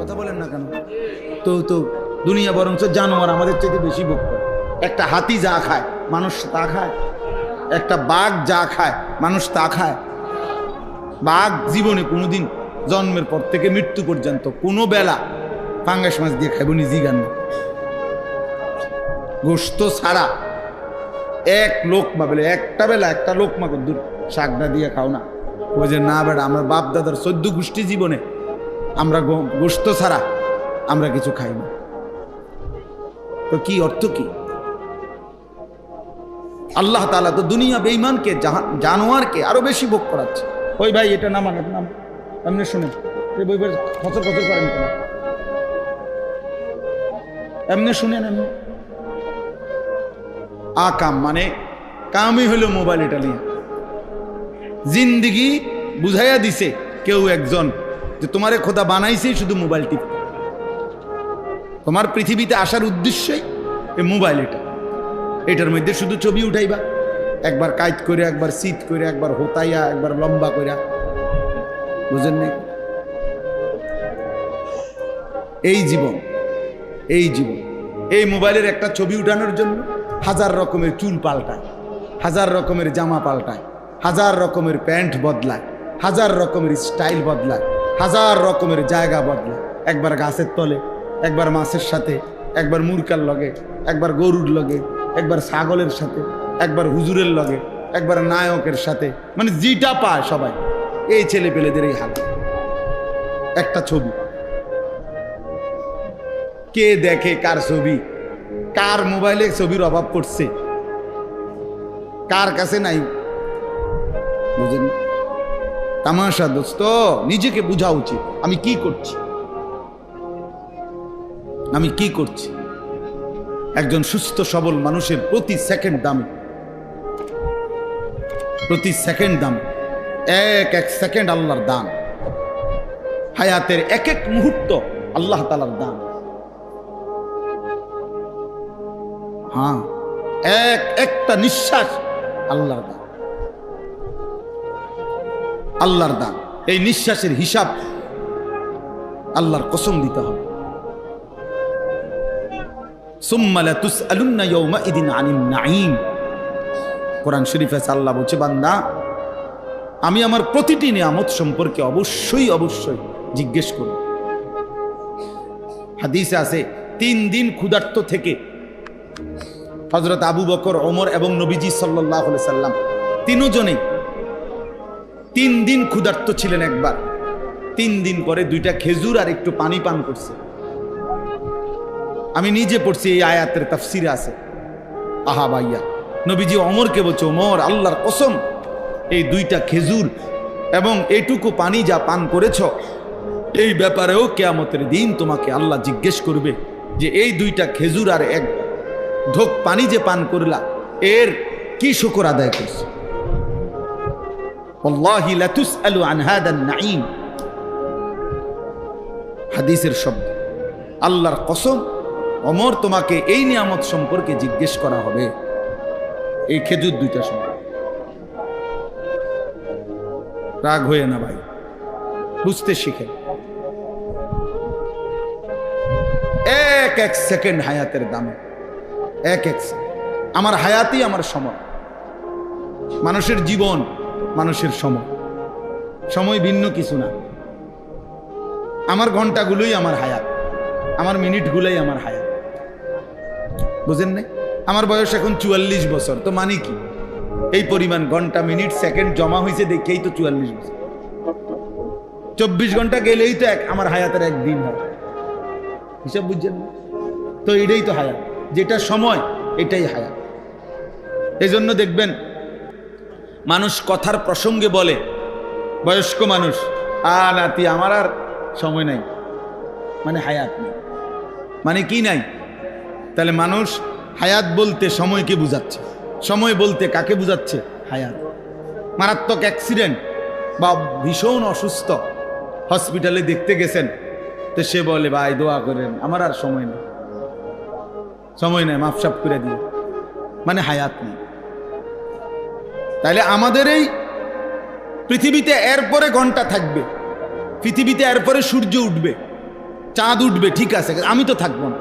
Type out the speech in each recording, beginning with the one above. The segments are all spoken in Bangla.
কথা বলেন না কেন? তো তো দুনিয়া বরঞ্চ জানোয়ার আমাদের চাইতে বেশি ভোগ করে। একটা হাতি যা খায় মানুষ তা খায়, একটা বাঘ যা খায় মানুষ তা খায়। বাঘ জীবনে কোনোদিন জন্মের পর থেকে মৃত্যু পর্যন্ত কোনো বেলা পাঙ্গাস মাছ দিয়ে খাইব নিজেই গান না, গোস্ত ছাড়া এক লোকমা বলে একটা বেলা একটা লোকমা দূর শাকটা দিয়ে খাও না। ওই যে না বেড়া, আমার বাপ দাদার 14 গোষ্ঠী জীবনে আমরা গোস্ত ছাড়া আমরা কিছু খাই না। তো কি অর্থ কি? আল্লাহ তাআলা তো দুনিয়া বেঈমানকে জানোয়ারকে আরো বেশি ভোগ করাচ্ছে। ওই ভাই এটা নামান, নাম এমনি শুনেন, এই বই খচর খচর করেন কেন? এমনি শুনেন, এমনি আকাম মানে কামই হলো মোবাইল। এটা নিয়ে জিন্দিগি বুঝাইয়া দিছে কেউ একজন যে তোমারে খোদা বানাইছে শুধু মোবাইল টিপ, তোমার পৃথিবীতে আসার উদ্দেশ্যই এই মোবাইল। এটার মধ্যে শুধু ছবি উঠাইবা, একবার কাইট করে, একবার শীত করে, একবার হোতাইয়া, একবার লম্বা করে, বুঝেন নাই? এই জীবন, এই জীবন, এই মোবাইলের একটা ছবি উঠানোর জন্য হাজার রকমের চুল পাল্টায়, হাজার রকমের জামা পাল্টায়, হাজার রকমের প্যান্ট বদলায়, হাজার রকমের স্টাইল বদলায়, হাজার রকমের জায়গা বদলায়। একবার গাছের তলে, একবার মাছের সাথে, একবার মুরকার লগে, একবার গরুর লগে, একবার ছাগলের সাথে, একবার হুজুরের লগে, একবার নায়কের সাথে, মানে যেটা পায় সবাই। এই ছেলে পেলেদের এই হাল। একটা ছবি কে দেখে? কার ছবি? কার মোবাইলে ছবির অভাব পড়ছে? কার কাছে নাই? বুঝেন? তামাশা দোস্ত, নিজেকে বোঝা উচিত আমি কি করছি, আমি কি করছি। একজন সুস্থ সবল মানুষের প্রতি সেকেন্ড দামি, প্রতি সেকেন্ড দাম। এক এক সেকেন্ড আল্লাহর দান, হায়াতের এক এক মুহূর্ত আল্লাহ তাআলার দান। হ্যাঁ, এক একটা নিঃশ্বাস আল্লাহর দান, আল্লাহর দান। এই নিঃশ্বাসের হিসাব আল্লাহর কসম দিতে হবে। সুম্মা লাতুসআলুন্না ইয়াওমাইদিন আনিন নাঈম। কোরআন শরীফে আল্লাহ বলছে, বান্দা আমি আমার প্রতিটি নিয়ামত সম্পর্কে অবশ্যই অবশ্যই জিজ্ঞেস করব। হাদিসে আছে 3 দিন ক্ষুধার্ত থেকে হযরত আবু বকর, ওমর এবং নবীজি সাল্লাল্লাহু আলাইহি সাল্লাম তিনজনেই 3 দিন ক্ষুধার্ত ছিলেন একবার। 3 দিন পরে 2টা খেজুর আর একটু পানি পান করছে। আমি নিজে পড়ছি, এই আয়াতের তাফসিরে আছে। আহা ভাইয়া, নবীজি ওমরকে বলছে, ওমর আল্লাহর কসম, এই 2টা খেজুর এবং এইটুকু পানি যা পান করেছ, এই ব্যাপারেও কিয়ামতের দিন তোমাকে আল্লাহ জিজ্ঞেস করবে যে এই 2টা খেজুর আর এক ঢোক পানি যে পান করলা, এর কি শুকর আদায় করছো? ওয়াল্লাহি লাতুসআলু আন হাদান নাঈম। হাদিসের শব্দ, আল্লাহর কসম ওমর, তোমাকে এই নিয়ামত সম্পর্কে জিজ্ঞেস করা হবে, এই খেজুর 2টা সম্পর্কে। রাগ হয়ে না ভাই, বুঝতে শিখে। এক এক সেকেন্ড হায়াতের দামে, এক এক আমার হায়াতই আমার সময়। মানুষের জীবন, মানুষের সময়, সময় ভিন্ন কিছু না। আমার ঘন্টাগুলোই আমার হায়াত, আমার মিনিটগুলোই আমার হায়াত। বুঝেন নাই? আমার বয়স এখন 44 বছর, তো মানে কি? এই পরিমাণ ঘন্টা, মিনিট, সেকেন্ড জমা হয়েছে দেখেই তো 44 বছর। 24 ঘন্টা গেলেই তো আমার হায়াতের একদিন হয়। হিসাব বুঝছেন না? তো এটাই তো হায়াত, যেটা সময় এটাই হায়াত। এই জন্য দেখবেন মানুষ কথার প্রসঙ্গে বলে, বয়স্ক মানুষ, নাতি আমার আর সময় নাই, মানে হায়াত নেই। মানে কি নাই? তাহলে মানুষ হায়াত বলতে সময়কে বুঝাচ্ছে, সময় বলতে কাকে বুঝাচ্ছে? হায়াত। মারাত্মক অ্যাক্সিডেন্ট বা ভীষণ অসুস্থ, হসপিটালে দেখতে গেছেন, তো সে বলে, ভাই দোয়া করেন, আমার আর সময় নেই, সময় নেই, মাফসাফ করে দিয়ে, মানে হায়াত নেই। তাহলে আমাদের এই পৃথিবীতে এরপরে ঘন্টা থাকবে, পৃথিবীতে এরপরে সূর্য উঠবে, চাঁদ উঠবে, ঠিক আছে, আমি তো থাকবো না।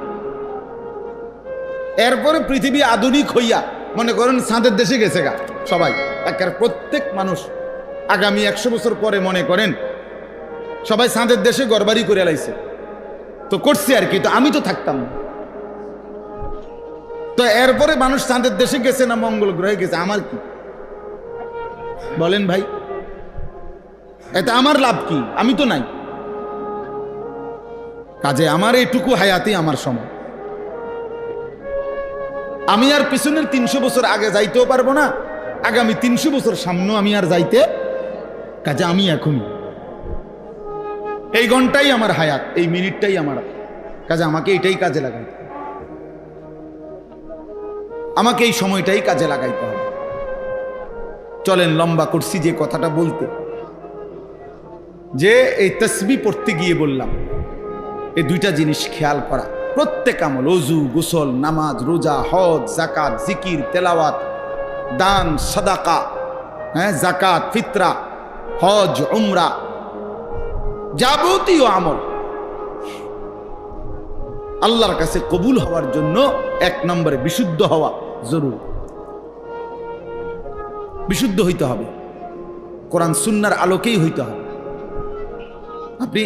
এরপরে পৃথিবী আধুনিক হইয়া মনে করেন চাঁদের দেশে গেছে গা সবাই, একের প্রত্যেক মানুষ আগামী 100 বছর পরে মনে করেন সবাই চাঁদের দেশে ঘরবাড়ি করে লাইছে, তো করছে আর কি, তো আমি তো থাকতাম না। তো এরপরে মানুষ চাঁদের দেশে গেছে না মঙ্গল গ্রহে গেছে, আমার কি বলেন ভাই? এতে আমার লাভ কি? আমি তো নাই। কাজে আমার এইটুকু হায়াতি আমার সময়, আমি আর পিছনের 300 বছর আগে যাইতেও পারবো না, আগামী 300 বছর সামনেও আমি আর যাইতে, কাজে আমি এখনই, এই ঘন্টাই আমার হায়াত, এই মিনিটটাই আমার, কাজে আমাকে এটাই কাজে লাগাইতে, আমাকে এই সময়টাই কাজে লাগাইতে হবে। চলেন, লম্বা করছি যে কথাটা বলতে, যে এই তাসবিহ পড়তে গিয়ে বললাম এই দুইটা জিনিস খেয়াল করা। প্রত্যেক আমল, ওযু, গোসল, নামাজ, রোজা, হজ, যাকাত, জিকির, তেলাওয়াত, দান, সাদাকা, যাকাত, ফিতরা, হজ, উমরা, যাবতীয় আমল আল্লাহর কাছে কবুল হওয়ার জন্য 1 নম্বরে বিশুদ্ধ হওয়া জরুরি। বিশুদ্ধ হইতে হবে, কোরআন সুন্নাহর আলোকেই হইতে হবে।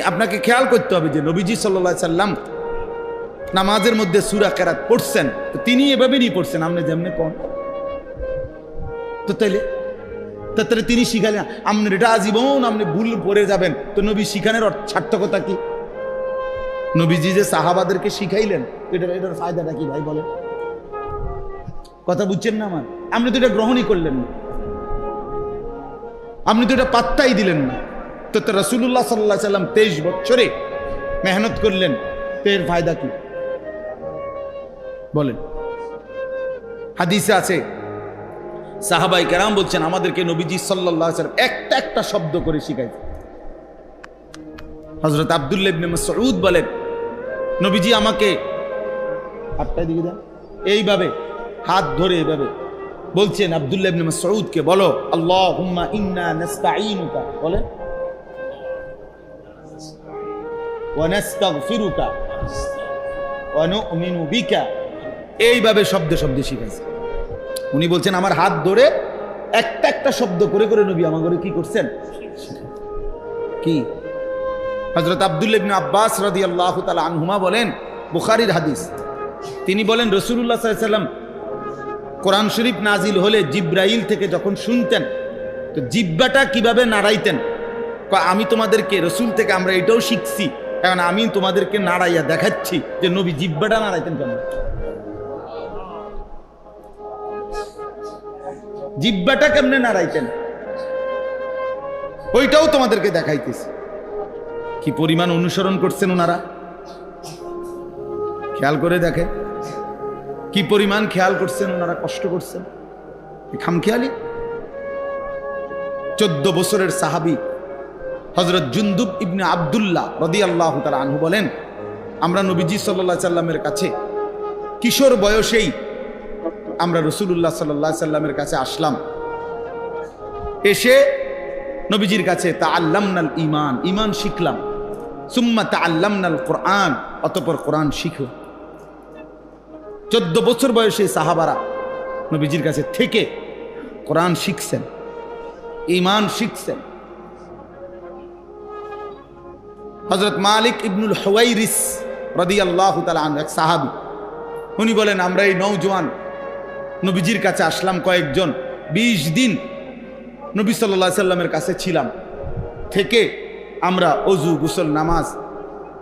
আপনাকে খেয়াল করতে হবে যে নবীজি সাল্লাল্লাহু আলাইহি সাল্লাম নামাজের মধ্যে সূরা কেরাত পড়ছেন, তো তিনি এভাবেই পড়ছেন, আপনি যেমনি কোন, তো তাইলে তিনি শিখালেন, আপনি এটা আজীবন আপনি ভুল পড়ে যাবেন, তো নবী শিখানোর সার্থকতা কি? নবীজি যে সাহাবাদেরকে শিখাইলেন, এটার ফায়দাটা কি ভাই বলেন? কথা বুঝছেন না আমার? আপনি তো এটা গ্রহণই করলেন না, আপনি তো এটা পাত্তাই দিলেন না। তো রাসূলুল্লাহ সাল্লাল্লাহু আলাইহি সাল্লাম 23 বছরে মেহনত করলেন, তো এর ফায়দা কি বলেন? হাদিসে আছে, সাহাবায়ে কেরাম বলছেন আমাদেরকে নবীজি সাল্লাল্লাহু আলাইহি সাল্লাম একটা একটা শব্দ করে শিখাইছেন। হযরত আব্দুল্লাহ ইবনে মাসউদ বলেন, নবীজি আমাকে হাতটা দিকে দেন, এইভাবে হাত ধরে এইভাবে বলছেন আব্দুল্লাহ ইবনে মাসউদকে, বলো আল্লাহুম্মা ইন্না নাস্তাঈনুকা, বলে ওয়া নাস্তাগফিরুকা ওয়া নু'মিনু বিকা, এইভাবে শব্দে শব্দে শিখাইছে। উনি বলছেন আমার হাত ধরে একটা একটা শব্দ করে করে নবী আমাকে কি করছেন, কি? হযরত আব্দুল্লাহ ইবনে আব্বাস রাদিয়াল্লাহু তাআলা আনহুমা বলেন, বুখারীর হাদিস, তিনি বলেন রাসূলুল্লাহ সাল্লাল্লাহু আলাইহি ওয়াসাল্লাম কোরআন শরীফ নাজিল হলে জিব্রাইল থেকে যখন শুনতেন, তো জিহ্বাটা কিভাবে নাড়াইতেন, আমি তোমাদেরকে রাসূল থেকে আমরা এটাও শিখছি, কারণ আমি তোমাদেরকে নাড়াইয়া দেখাচ্ছি যে নবী জিহ্বাটা নাড়াইতেন কেন, জিহ্বাটা কেমনে নাড়াইতেন, ওইটাও তোমাদেরকে দেখাইতেছি। কি পরিমাণ অনুসরণ করছেন ওনারা, খেয়াল করে দেখেন কি পরিমাণ খেয়াল করছেন ওনারা, কষ্ট করছেন, খামখেয়ালি। 14 বছরের সাহাবী হযরত জুনদুব ইবনে আব্দুল্লাহ রাদিয়াল্লাহু তাআলা আনহু বলেন, আমরা নবীজি সাল্লাল্লাহু আলাইহি সাল্লামের কাছে কিশোর বয়সেই আমরা রাসূলুল্লাহ সাল্লাল্লাহু আলাইহি সাল্লামের কাছে আসলাম, এসে নবীজির কাছে তাআল্লামনাল ঈমান, ঈমান শিখলাম, সুম্মা তাআল্লামনাল কুরআন, অতঃপর কোরআন শিখলাম। 14 বছর বয়সে সাহাবারা নবীজির কাছে থেকে কোরআন শিখছেন, ঈমান শিখছেন। হযরত মালিক ইবনুল হুয়াইরিস রাদিয়াল্লাহু তাআলা আনহু এক সাহাবী, উনি বলেন আমরা এই নওজোয়ান নবীজির কাছে আসলাম কয়েকজন, 20 দিন নবী সাল্লাল্লাহু আলাইহি সাল্লামের কাছে ছিলাম, থেকে আমরা ওযু, গোসল, নামাজ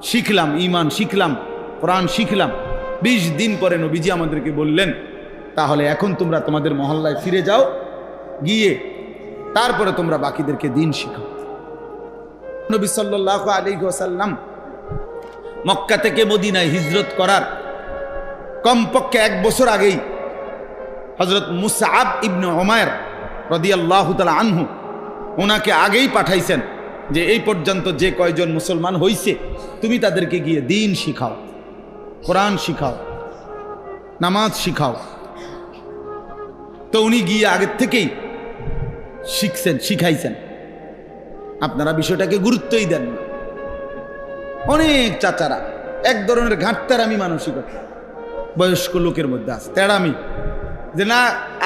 শিখলাম, ঈমান শিখলাম, কোরআন শিখলাম। 20 দিন পরে নবীজি আমাদেরকে বললেন, তাহলে এখন তোমরা তোমাদের মহল্লায় ফিরে যাও, গিয়ে তারপরে তোমরা বাকিদেরকে দিন শিখাও। নবী সাল্লাল্লাহু আলাইহি ওয়াসাল্লাম মক্কা থেকে মদিনায় হিজরত করার কমপক্ষে 1 বছর আগেই হযরত মুসআব ইবনে উমাইর রাদিয়াল্লাহু তাআলা আনহু ওনাকে আগেই পাঠাইছেন যে এই পর্যন্ত যে কয়জন মুসলমান হইছে তুমি তাদেরকে গিয়ে দিন শিখাও, কোরআন শিখাও, নামাজ শিখাও। তো উনি গিয়ে আগের থেকেই শিখছেন, শিখাইছেন। আপনারা বিষয়টাকে গুরুত্বই দেন না। অনেক চাচারা এক ধরনের ঘাটতারামি মানসিকতা বয়স্ক লোকের মধ্যে আছে, তেড়ামি, যে না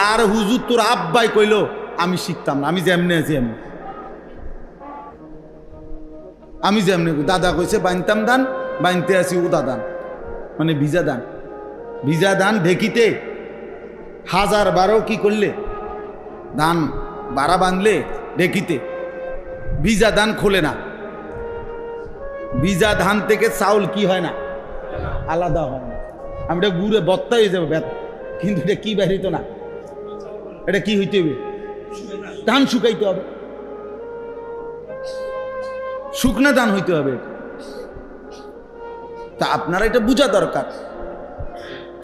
আর হুজুর তোর আব্বাই কইলো আমি শিখতাম না, আমি যেমনি আছি এমনি, আমি যেমনি দাদা কইছে বানতাম দান, বানতে আছি উদা দান, মানে ভিজা দান। ভিজা দান ঢেকিতে 1000 কি করলে ধান বাড়া বাঁধলে ঢেকিতে, ভিজা ধান খোলে না। ভিজা ধান থেকে চাউল কি হয় না, আলাদা হয় না। আমি এটা গুড়ে বত্তা হয়ে যাবো, কিন্তু এটা কি বাহিত না, এটা কি হইতে হবে, ধান শুকাইতে হবে, শুকনা ধান হইতে হবে। তা আপনারা এটা বোঝা দরকার।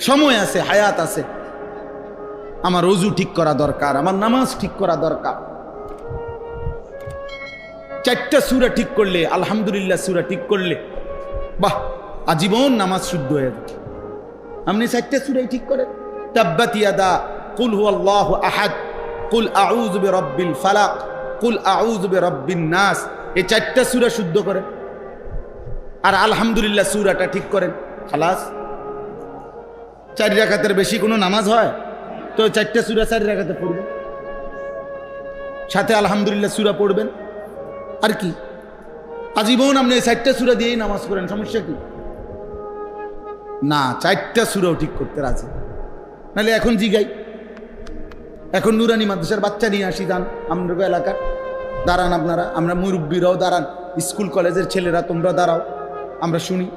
সময় আছে, হায়াত আছে, আমার ওযু ঠিক করা দরকার, আমার নামাজ ঠিক করা দরকার। 4টা সূরা ঠিক করলে, আলহামদুলিল্লাহ সূরা ঠিক করলে, বাহ, আজীবন নামাজ শুদ্ধ হয়ে যাবে। আপনি 4টা সূরাই ঠিক করেন, তাব্বাত ইয়াদা, কুল হুয়াল্লাহু আহাদ, কুল আউযু বিরাব্বিল ফালাক, কুল আউযু বিরাব্বিন নাস, এই 4টা সূরা শুদ্ধ করেন, আর আলহামদুলিল্লাহ সূরাটা ঠিক করেন, খালাস। 4 রাকাতের বেশি কোনো নামাজ হয়? তো 4টা সূরা 4 রাকাতে পড়বেন, সাথে আলহামদুলিল্লাহ সূরা পড়বেন, আর কি। আজীবন আপনি 4টা সূরা দিয়েই নামাজ করেন, সমস্যা কি? না, 4টা সূরাও ঠিক করতে রাজি, নাহলে এখন জিগাই, এখন নুরানি মাদ্রাসার বাচ্চা নিয়ে আসি, যান আমরা এলাকার, দাঁড়ান আপনারা, আমরা মুরব্বীরাও দাঁড়ান, স্কুল কলেজের ছেলেরা তোমরা দাঁড়াও, আমরা শুনি।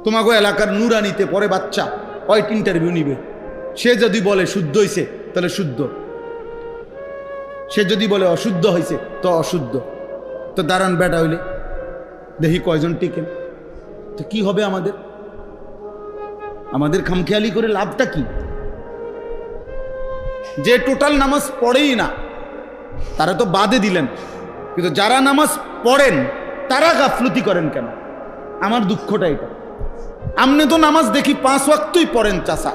তোমাকে এলাকার নুরানিতে পরে বাচ্চা ওয়াইট ইন্টারভিউ নিবে, সে যদি বলে শুদ্ধ হয়েছে তাহলে শুদ্ধ, সে যদি বলে অশুদ্ধ হয়েছে তো অশুদ্ধ। তো দাঁড়ান বেটা হইলে দেখি কয়জন টিকেন। তো কি হবে আমাদের? আমাদের খামখেয়ালি করে লাভটা কি? যে টোটাল নামাজ পড়েই না তারা তো বাদে দিলেন, কিন্তু যারা নামাজ পড়েন তারা গাফলতি করেন কেন? আমার দুঃখটা এটা। আপনি তো নামাজ দেখি 5 ওয়াক্তই পড়েন চাচা,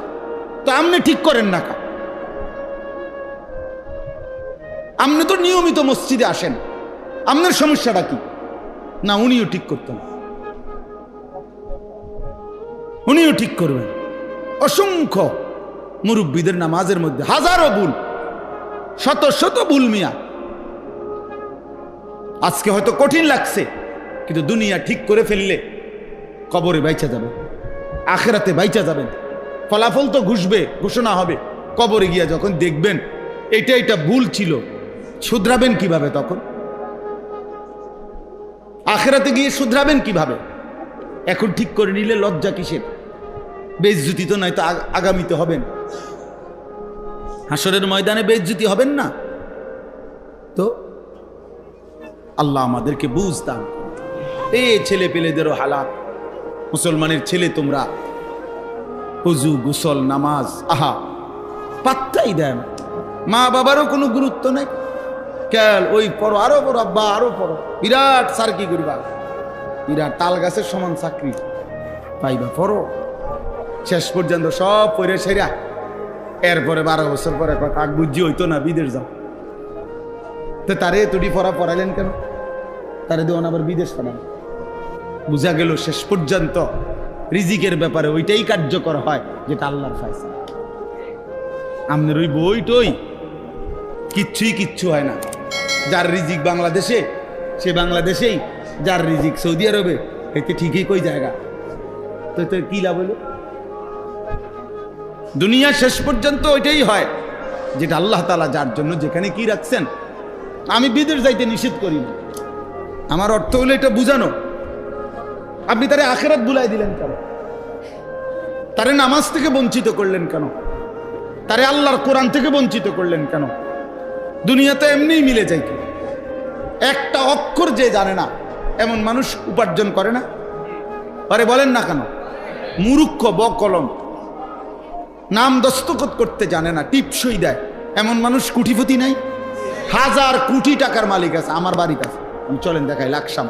তো আপনি ঠিক করেন না কা? আপনি তো নিয়মিত মসজিদে আসেন, আপনার সমস্যাটা কি? না, উনিও ঠিক করতেন, উনিও ঠিক করবেন। অসংখ্য মুরব্বীদের নামাজের মধ্যে হাজারো ভুল, শত শত ভুল মিয়া। আজকে হয়তো কঠিন লাগছে, কিন্তু দুনিয়া ঠিক করে ফেললে কবরে বাইচা যাবে, আখিরাতে বাইচা যাবেন। ফলাফল তো ঘুষবে, ঘোষণা হবে কবরে গিয়া, যখন দেখবেন এটা ভুল ছিল, শুধরাবেন কিভাবে? তখন আখিরাতে গিয়ে শুধরাবেন কিভাবে? এখন ঠিক করে নিলে লজ্জা কিসের? বেইজ্জতি তো নয় তো আগামীতে হবেন, হাসরের ময়দানে বেইজ্জতি হবেন না তো? আল্লাহ আমাদেরকে বুঝতাম। এই ছেলে পেলেদেরও হালাত, মুসলমানের ছেলে তোমরা ওযু, গোসল, নামাজ, আহা পাত্তাই দেন, মা বাবারও কোনো গুরুত্ব নেই। কেল ওই পড়ো, আরো পড়ো, আব্বা আরো পড়ো, বিরাট স্যার কি করবা, বিরাট তাল গাছের সমান চাকরি পাইবা, পড়ো। শেষ পর্যন্ত সব পড়ে সেরা, এরপরে 12 বছর পরে কাক বুঝি হইতো না, বিদেশ যাও। তো তারে তুটি পড়াইলেন কেন? তারে দেওয়ান আবার বিদেশ পাঠান। বুঝা গেল শেষ পর্যন্ত রিজিকের ব্যাপারে ওইটাই কার্যকর হয় যেটা আল্লাহর ফায়সালা। আমাদের ওই বই টই কিচ্ছু হয় না। যার রিজিক বাংলাদেশে সে বাংলাদেশেই, যার রিজিক সৌদি আরবে এতে ঠিকই কই জায়গা। তো কি লাভ হলো? দুনিয়া শেষ পর্যন্ত ওইটাই হয় যেটা আল্লাহ তাআলা যার জন্য যেখানে কি রাখছেন। আমি বিদেশ যাইতে নিষেধ করি না, আমার অর্থ হলো এটা বুঝানো। আপনি তারে আখিরাত ভুলাই দিলেন কেন? তারে নামাজ থেকে বঞ্চিত করলেন কেন? তারে আল্লাহর কোরআন থেকে বঞ্চিত করলেন কেন? দুনিয়াতে এমনিই মিলে যাইত। একটা অক্ষর যে জানে না এমন মানুষ উপার্জন করে না, আরে বলেন না কেন? মূর্খ, বকলম, নাম দস্তখত করতে জানে না, টিপসই দেয় এমন মানুষ কোটিপতি নাই? 1000 কোটি টাকার মালিক আছে আমার বাড়িতে আছে। আমি চলেন দেখাই, লাকসাম,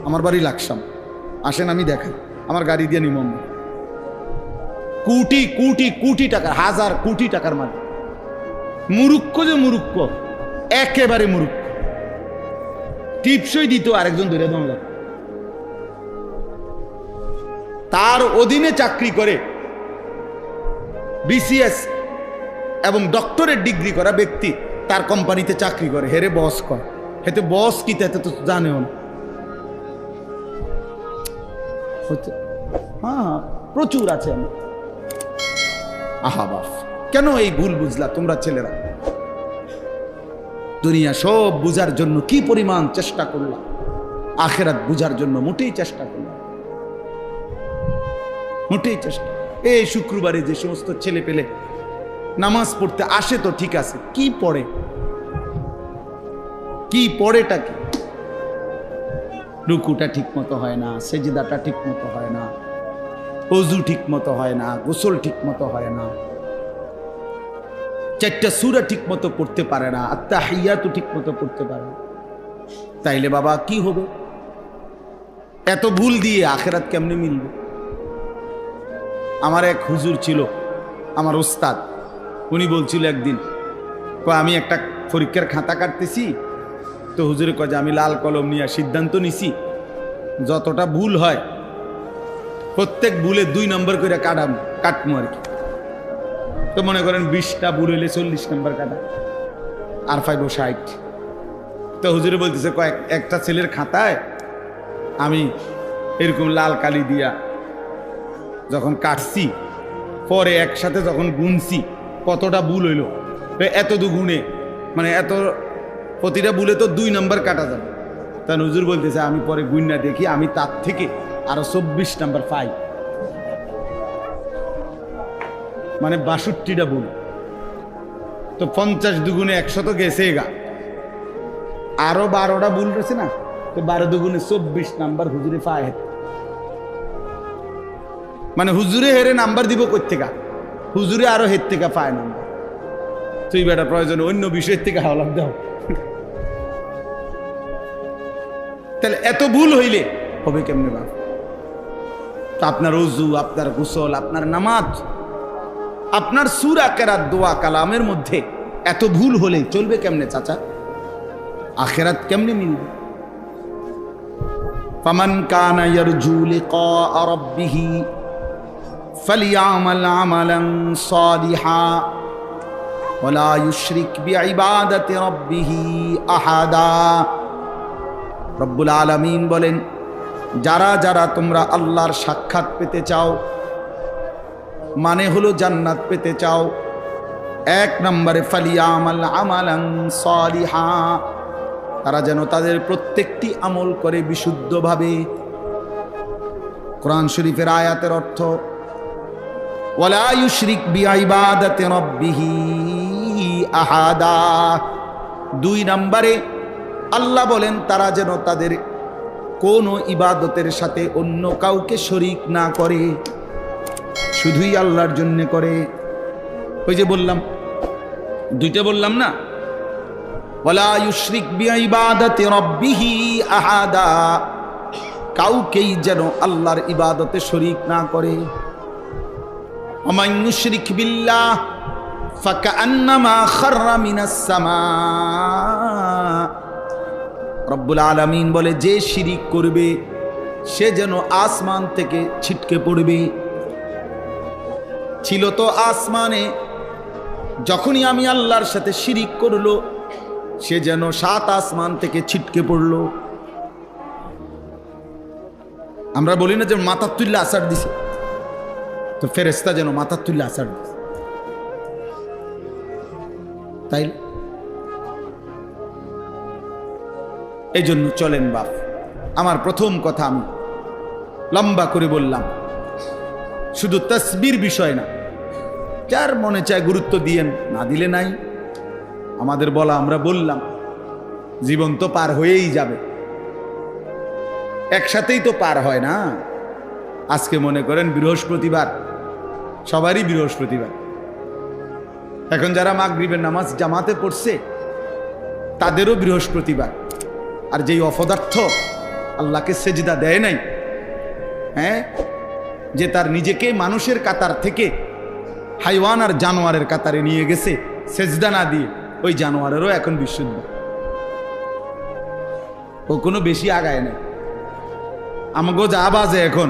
আমার বাড়ি লাকসাম, আসেন আমি দেখাই, আমার গাড়ি দিয়ে নিমন। কোটি কোটি কোটি টাকার, 1000 কোটি টাকার মালিক। মুরুক্ষ যে মুরুক্ষ, একেবারে মুরুক্ষ, টিপসই দিত আরেকজন ধরে দমলা। তার অধীনে চাকরি করে বিসিএস এবং ডক্টরেট ডিগ্রি করা ব্যক্তি তার কোম্পানিতে চাকরি করে, হেরে বস কর, হেতে বস কি তাতে তো জানেও না। হ্যাঁ, প্রচুর আছে। আমি আহা বাপ, কেন এই ভুল বুঝলা তোমরা ছেলেরা? দুনিয়া সব বুঝার জন্য কি পরিমাণ চেষ্টা করলাম, আখেরাত বুঝার জন্য মোটেই চেষ্টা করলাম, মোটেই চেষ্টা। এই শুক্রবারে যে সমস্ত ছেলে পেলে নামাজ পড়তে আসে তো ঠিক আছে, কি পড়ে, কি পড়েটা কি? রুকুটা ঠিক মতো হয় না, সেজদাটা ঠিক মতো হয় না, ওযু ঠিক মতো হয় না, গোসল ঠিক মতো হয় না, চারটা সূরা ঠিক মতো পড়তে পারে না, আত্তাহিয়াতু ঠিক মতো পড়তে পারে না। তাইলে বাবা কি হবে? এত ভুল দিয়ে আখেরাত কেমনে মিলবে? আমার এক হুজুর ছিল, আমার ওস্তাদ, উনি বলছিল একদিন, আমি একটা পরীক্ষার খাতা কাটতেছি তো হুজুরে কয় যে আমি লাল কলম নিয়ে সিদ্ধান্ত নিছি যতটা ভুল হয় প্রত্যেক ভুলে 2 নম্বর করে কাটমু আর কি। তো মনে করেন 20টা ভুল হইলে 40 নম্বর কাটা, আর 5 ও 60। তো হুজুরে বলতেছে একটা ছেলের খাতায় আমি এরকম লাল কালি দিয়া যখন কাটছি, পরে একসাথে যখন গুনছি কতটা ভুল হইল, এত দুগুণে, মানে এত প্রতিটা ভুলে তো 2 নম্বর কাটা যাবে। তখন হুজুর বলতেছে আমি পরে গুণনা দেখি আমি তার থেকে আরো 24 নম্বর পাই, মানে 62টা ভুল। তো 50 দুগুণে 100 তো গেছে গা, আরো 12টা ভুল রয়েছে না, তো 12 দুগুণে 24 নাম্বার হুজুরে পায়। মানে হুজুরে হেরে নাম্বার দিব কই থেকে? হুজুরে আরো হের থেকে পায় নাম্বার। তুই বেটা প্রয়োজন অন্য বিষয়ের থেকে হাওলাম দাও। তাহলে এত ভুল হইলে হবে কেমনে বাপ? তো আপনার ওযু, আপনার গোসল, আপনার নামাজ, আপনার সূরা কেরাত, দোয়া কালামের মধ্যে এত ভুল হলে চলবে কেমনে চাচা? আখিরাত কেমনে মিলবে? ফামান কানা ইয়ারজু লিকা রাব্বিহি ফালিয়ামাল আমালান সালিহা ওয়ালা ইউশরিক বিইবাদাতি রাব্বিহি আহাদা। রব্বুল আলামিন বলেন, যারা যারা তোমরা আল্লাহর সাক্ষাৎ পেতে চাও, মানে হলো জান্নাত পেতে চাও, 1 নম্বরে ফালিয়ামাল আমালান সালিহা, তারা যেন তাদের প্রত্যেকটি আমল করে বিশুদ্ধভাবে। কোরআন শরীফের আয়াতের অর্থ ওয়ালা ইউশরিক বিইবাদাতি রাব্বিহি আহাদা। 2 নম্বরে আল্লাহ বলেন তারা যেন তাদের কোন ইবাদতের সাথে অন্য কাউকে শরীক না করে, শুধুই আল্লাহর জন্য করে। ওই যে বললাম, 2টা বললাম না, ওয়ালা ইউশরিক বিইবাদাতি রাব্বিহি আহাদা, কাউকেই যেন আল্লাহর ইবাদতে শরীক না করে। ওমান ইউশরিক বিল্লাহ ফাকান্নামা খাররা মিনাস সামা। রব্বুল আলামিন বলে, যে শিরিক করবে সে যেন আসমান থেকে ছিটকে পড়বে। ছিল তো আসমানে, যখনই আমি আল্লাহর সাথে শিরিক করলো সে যেন 7 আসমান থেকে ছিটকে পড়লো। আমরা বলি না যে মাথার তুল্লা আসার দিছে, তো ফেরেশতা যেন মাথার তুল্লা আসার দিছে। তাই এই জন্য চলেন বাপ, আমার প্রথম কথা আমি লম্বা করে বললাম, শুধু তাসবির বিষয় না, যার মনে চায় গুরুত্ব দিয়েন, না দিলে নাই। আমাদের বলা আমরা বললাম, জীবন তো পার হয়েই যাবে, একসাথেই তো পার হয় না। আজকে মনে করেন বৃহস্পতিবার, সবারই বৃহস্পতিবার। এখন যারা মাগরিবের নামাজ জামাতে পড়ছে তাদেরও বৃহস্পতিবার। আর যেই অপদার্থ আল্লাহকে সেজদা দেয় নাই, হ্যাঁ, যে তার নিজেকে মানুষের কাতার থেকে হাইওয়ান আর জানোয়ারের কাতারে নিয়ে গেছে সেজদা না দিয়ে, ওই জানোয়ারেরও এখন বিশুদ্ধ, ও কোনো বেশি আগায় নাই। আমাকেও যা বাজে এখন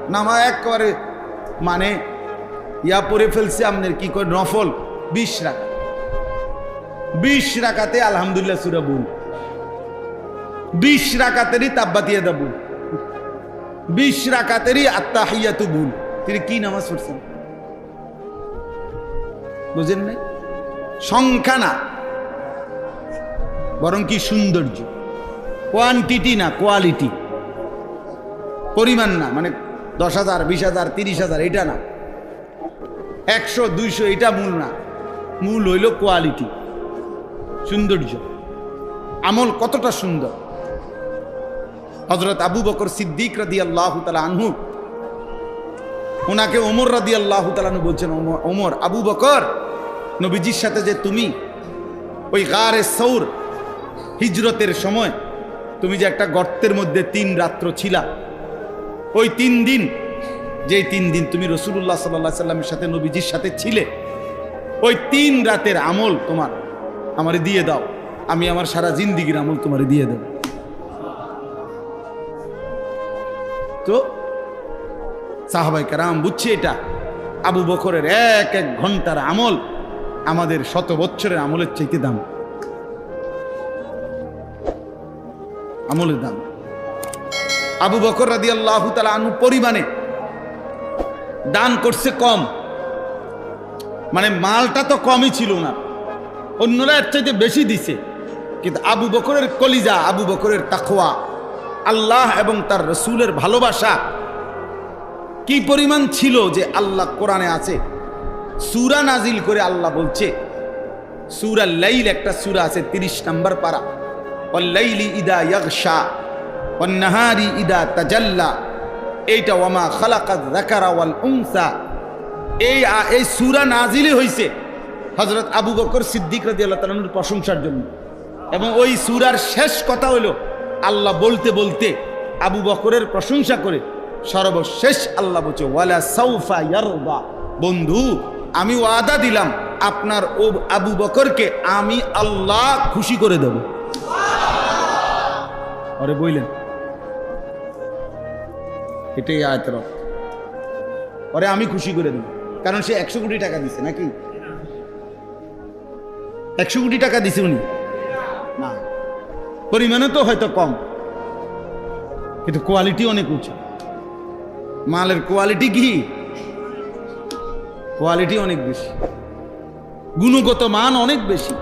নামা একেবারে মানে ইয়া পড়ে ফেলছে আপনার কি করে নফল 20 রাকাত, 20 রাকাতে আলহামদুলিল্লাহ সূরা বুল, 20 রাকাতেরই তাব্বাতিয়া দা বুল, 20 রাকাতেরই আত্তাহিয়াতু বুল। তিনি কি নামাজ পড়ছেন বুঝেন নাই? সংখ্যা না, বরং কি সৌন্দর্য, কোয়ান্টিটি না কোয়ালিটি, পরিমাণ না, মানে 10,000 20,000 30,000 এটা না, 100 200 এটা মূল না, মূল হইল কোয়ালিটি, সৌন্দর্য, আমল কতটা সুন্দর। হযরত আবু বকর সিদ্দিক রাদিয়াল্লাহু তাআলা আনহু, ওনাকে ওমর রাদিয়াল্লাহু তাআলা আনহু বলছেন, ওমর আবু বকর, নবীজির সাথে যে তুমি ওই গারে সৌর হিজরতের সময় তুমি যে একটা গর্তের মধ্যে 3 রাত্র ছিলা, ওই 3 দিন, যেই 3 দিন তুমি রাসূলুল্লাহ সাল্লাল্লাহু আলাইহি সাল্লামের সাথে নবীজির সাথে ছিলে, ওই 3 রাতের আমল তোমার আমারে দিয়ে দাও, আমি আমার সারা জিন্দেগীর আমল তোমারে দিয়ে দেব। তো সাহাবায়ে কেরাম বুঝছে এটা আবু বকরের এক এক ঘন্টার আমল আমাদের 100 বছরের আমলের চাইতে দাম, আমলের দাম। আবু বকর রাদিয়াল্লাহু তাআলা আনহু পরিমাণে দান করছে কম, মানে মালটা তো কমই ছিল না, অন্যরা এর চাইতে বেশি দিছে, কিন্তু আবু বকরের কলিজা, আবু বকরের তাকওয়া, আল্লাহ এবং তার রাসূলের ভালোবাসা কি পরিমাণ ছিল যে আল্লাহ কোরআনে আছে, সূরা নাজিল করে আল্লাহ বলছে, সূরা লাইল একটা সূরা আছে 30 নম্বর পারা, ওয়াল লাইলি ইদা ইয়াগশা ওয়ান নাহারি ইদা তাজাল্লা, এইটা ওয়ামা খালাকায যাকারা ওয়াল উনসা, এই সূরা নাজিলই হইছে হযরত আবু বকর সিদ্দিক রাদিয়াল্লাহু তাআলার প্রশংসার জন্য। এবং ওই সূরার শেষ কথা হলো আল্লাহ বলতে বলতে আবু বকরের প্রশংসা করে সর্বশেষ আল্লাহ বলছে ওয়ালা সাউফা ইয়ারদা, বন্ধু আমি ওয়াদা দিলাম আপনার ও আবু বকরকে আমি আল্লাহ খুশি করে দেব। আরে বললেন এটাই আয়াতের অর্থ, আরে আমি খুশি করে দেব, কারণ সে 100 কোটি টাকা দিছে নাকি? 100 কোটি টাকা দিছে উনি না, পরিমাণে তো হয়তো কম, কিন্তু কোয়ালিটি অনেক উঁচু। মালের কোয়ালিটি কি? কোয়ালিটি অনেক বেশি, গুণগত মান অনেক বেশি,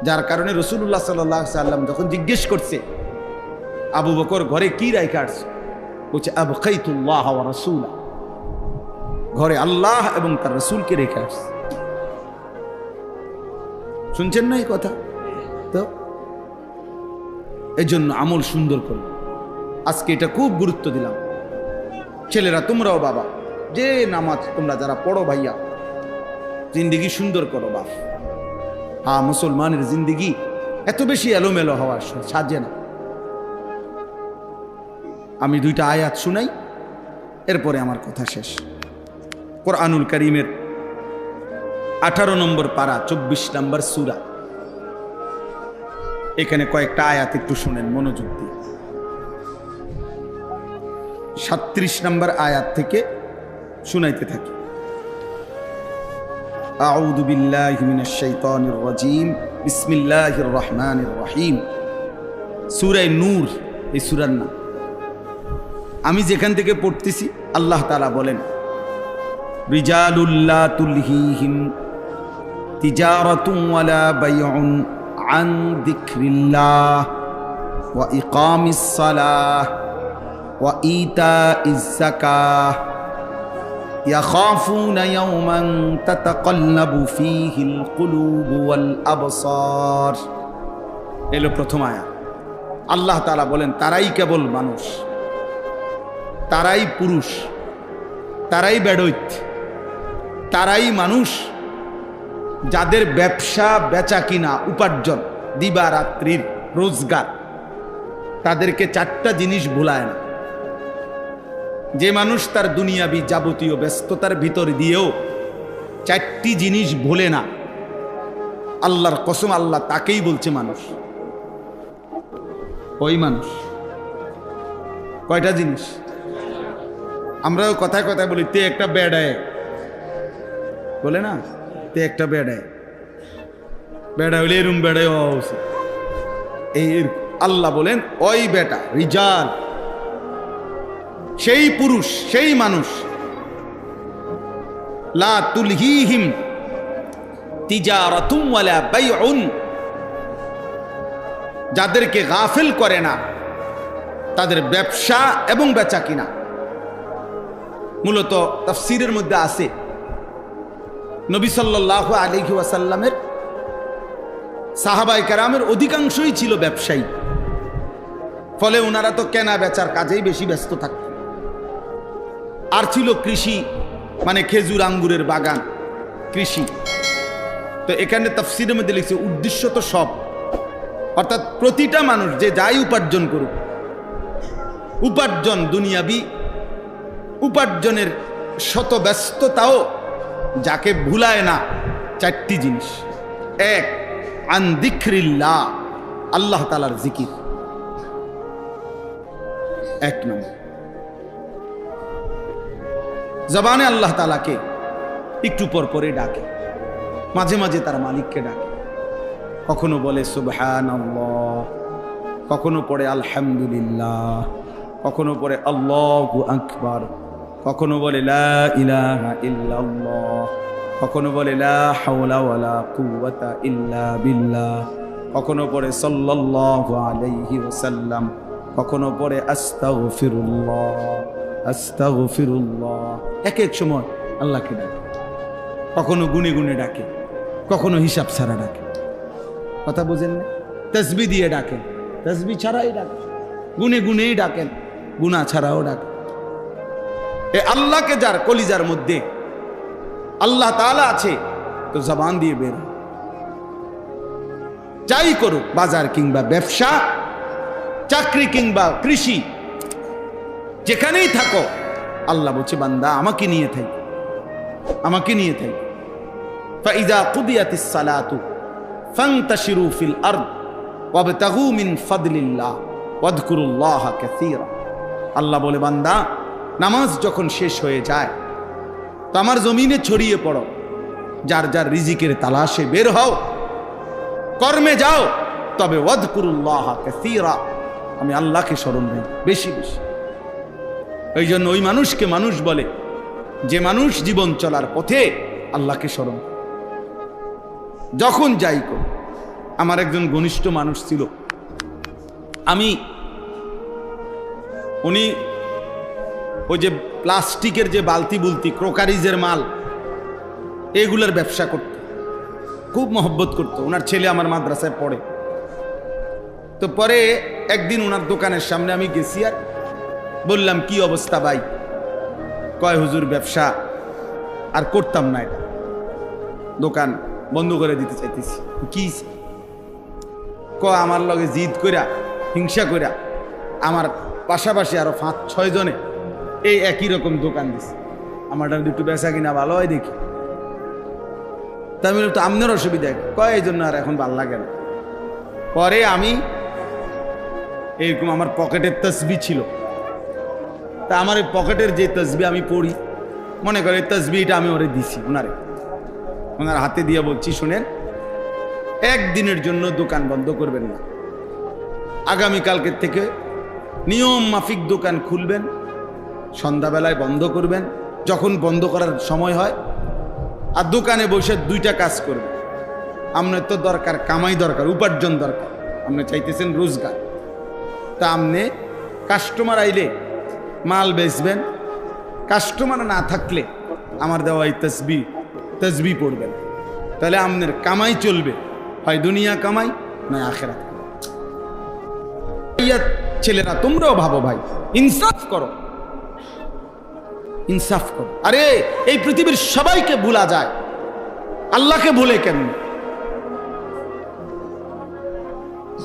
যার কারণে রাসূলুল্লাহ সাল্লাল্লাহু আলাইহি সাল্লাম যখন জিজ্ঞেস করছে আবু বকর ঘরে কি রাইখা আসছে, বলছে আবকাইতুল্লাহ ওয়া রাসূলা, ঘরে আল্লাহ এবং তার রাসূলকে রেখে আসছে। শুনছেন না এই কথা? তো এই জন্য আমল সুন্দর করো, আজকে এটা খুব গুরুত্ব দিলাম। ছেলেরা তোমরাও বাবা, যে নামাজ তোমরা যারা পড়ো ভাইয়া, জিন্দিগি সুন্দর করো বাপ। হ্যাঁ, মুসলমানের জিন্দিগি এত বেশি এলোমেলো হওয়ার সাজে না। আমি 2টা আয়াত শুনাই, এরপরে আমার কথা শেষ। কোরআনুল কারীমের 18 নম্বর পারা 24 নম্বর সূরা, এখানে কয়েকটা আয়াত একটু শুনেন মনোযোগ দিয়ে। 37 নম্বর আয়াত থেকে শুনাইতে থাকি। আউযু বিল্লাহি মিনাশ শাইতানির রাজীম, বিসমিল্লাহির রহমানির রহিম। সূরা নূর এই সূরার নাম। আমি যেখান থেকে পড়তেছি আল্লাহ তাআলা বলেন, রিজালুল লা তুলহিহিম তিজারাতুন ওয়ালা বাইউন আন যিকরিল্লাহ ওয়া ইকামিস সালাহ ওয়া ইতাইজ যাকাহ ইয়াখাফুনা ইয়াওমান তাতাকাল্লাবু ফীহিল কুলুবু ওয়াল আবসার। এলো প্রথম আয়াত। আল্লাহ তাআলা বলেন তারাই কেবল মানুষ, তারাই পুরুষ, তারাই বেড়ৈত, তারাই মানুষ যাদের ব্যবসা বেচা কিনা উপার্জন দিবারাত্রির রোজগার তাদেরকে 4টা জিনিস ভুলায় না। যে মানুষ তার দুনিয়াবি যাবতীয় ব্যস্ততার ভিতর দিয়েও 4টি জিনিস ভোলে না, আল্লাহর কসম আল্লাহ তাকেই বলছে মানুষ। ওই মানুষ কয়টা জিনিস? আমরাও কথায় কথায় বলি তে একটা বেড়ায়, বলে না তে একটা বেড়ায়, বেড়া হইলে এরম বেড়ায় হওয়া উচিত। এই আল্লাহ বলেন ওই বেটা রিজাল, সেই পুরুষ সেই মানুষ, লা তুলহিহিম তিজারাতুম ওয়ালা বাইউন, যাদেরকে গাফিল করে না তাদের ব্যবসা এবং বেচা কিনা। মূলত তাফসীরের মধ্যে আছে নবী সাল্লাল্লাহু আলাইহি ওয়াসাল্লামের সাহাবায়ে কেরামের অধিকাংশই ছিল ব্যবসায়ী, ফলে ওনারা তো কেনা বেচার কাজেই বেশি ব্যস্ত থাকত। আর ছিল কৃষি, মানে খেজুর আঙ্গুরের বাগান, কৃষি। তো এখানে তাফসীরের মধ্যে লিখছে উদ্দেশ্য তো সব, অর্থাৎ প্রতিটা মানুষ যে যাই উপার্জন করুক, উপার্জন দুনিয়াবি উপার্জনের শত ব্যস্ততাও যাকে ভুলায় না চারটি জিনিস। এক, আন যিকরিল্লাহ, আল্লাহ তাআলার জিকির এক নম্বর। জবানে আল্লাহ তাআলাকে একটু পর পরে ডাকে, মাঝে মাঝে তার মালিককে ডাকে। কখনো বলে সুবহানাল্লাহ, কখনো পড়ে আলহামদুলিল্লাহ, কখনো পড়ে আল্লাহু আকবার, কখনো বলে লা ইলাহা ইল্লাল্লাহ, কখনো বলে লা হাওলা ওয়ালা কুওয়াতা ইল্লা বিল্লাহ, কখনো পড়ে সাল্লাল্লাহু আলাইহি ওয়াসাল্লাম, কখনো পড়ে আস্তাগফিরুল্লাহ আস্তাগফিরুল্লাহ। এক এক সময় আল্লাহকে ডাকে, কখনো গুনে গুনে ডাকে, কখনো হিসাব ছাড়া ডাকে। কথা বুঝেন না? তাসবিহ দিয়ে ডাকেন, তাসবিহ ছাড়াই ডাকেন, গুনে গুনেই ডাকেন, গুনাহ ছাড়াও ডাকেন। এ আল্লাহকে যার কলিজার মধ্যে আল্লাহ তাআলা আছে, তো জবান দিয়ে বের যাই করুক, বাজার কিংবা ব্যবসা, চাকরি কিংবা কৃষি, যেখানেই থাকো আল্লাহ বলছে বান্দা আমাকে নিয়ে থাক, আমাকে নিয়ে থাক। ফাইযা কুদিয়াতিস সালাতু ফান্তাশিরু ফিল আরদ ওয়াবতাগু মিন ফাদলিল্লাহ ওয়াযকুরুল্লাহা কাসীরা। আল্লাহ বলে বান্দা নামাজ যখন শেষ হয়ে যায় তো আমার জমিনে ছড়িয়ে পড়ো, যার যার রিজিকের তালাশে বের হও, কর্মে যাও, তবে ওয়াযকুরুল্লাহা কাসীরা, আমি আল্লাহকে স্মরণ করি বেশি বেশি। এই জন্য ওই মানুষকে মানুষ বলে যে মানুষ জীবন চলার পথে আল্লাহকে স্মরণ করে। যখন যাই করি, আমার একজন ঘনিষ্ঠ মানুষ ছিল, উনি ওই যে প্লাস্টিকের যে বালতি বুলতি, ক্রোকারিজের মাল, এগুলোর ব্যবসা করত, খুব মহব্বত করতো। ওনার ছেলে আমার মাদ্রাসায় পড়ে। তো পরে একদিন ওনার দোকানের সামনে আমি গেছি, আর বললাম কি অবস্থা ভাই? কয় হুজুর ব্যবসা আর করতাম না, এটা দোকান বন্ধ করে দিতে চাইতেছি। কি আমার লগে জিদ কইরা, হিংসা কইরা, আমার পাশাপাশি আরো 5-6 জনে এই একই রকম দোকান দিছে, আমারটা একটু বেচা কিনা ভালো হয় দেখি। তা আমি তো আপনার অসুবিধা কয়, এই জন্য আর এখন ভাল লাগে না। পরে আমি এরকম আমার পকেটের তসবিহ ছিল, তা আমার এই পকেটের যে তসবিহ আমি পড়ি, মনে করে এই তসবিহটা আমি ওরে দিছি, ওনার হাতে দিয়ে বলছি শুনেন, একদিনের জন্য দোকান বন্ধ করবেন না, আগামীকালকের থেকে নিয়ম মাফিক দোকান খুলবেন, সন্ধ্যাবেলায় বন্ধ করবেন, যখন বন্ধ করার সময় হয়, আর দোকানে বসে 2টা কাজ করবেন। আপনার তো দরকার কামাই, দরকার উপার্জন দরকার, আপনি চাইতেছেন রোজগার, তা আপনি কাস্টমার আইলে মাল বেচবেন, কাস্টমার না থাকলে আমার দেওয়া এই তসবিহ পড়বেন, তাহলে আপনার কামাই চলবে, হয় দুনিয়া কামাই নয় আখিরাত। ছেলেরা তোমরাও ভাবো ভাই, ইনসাফ করো, ইনসাফ করো। আরে এই পৃথিবীর সবাইকে ভুলা যায়, আল্লাহকে ভুলে কেমন?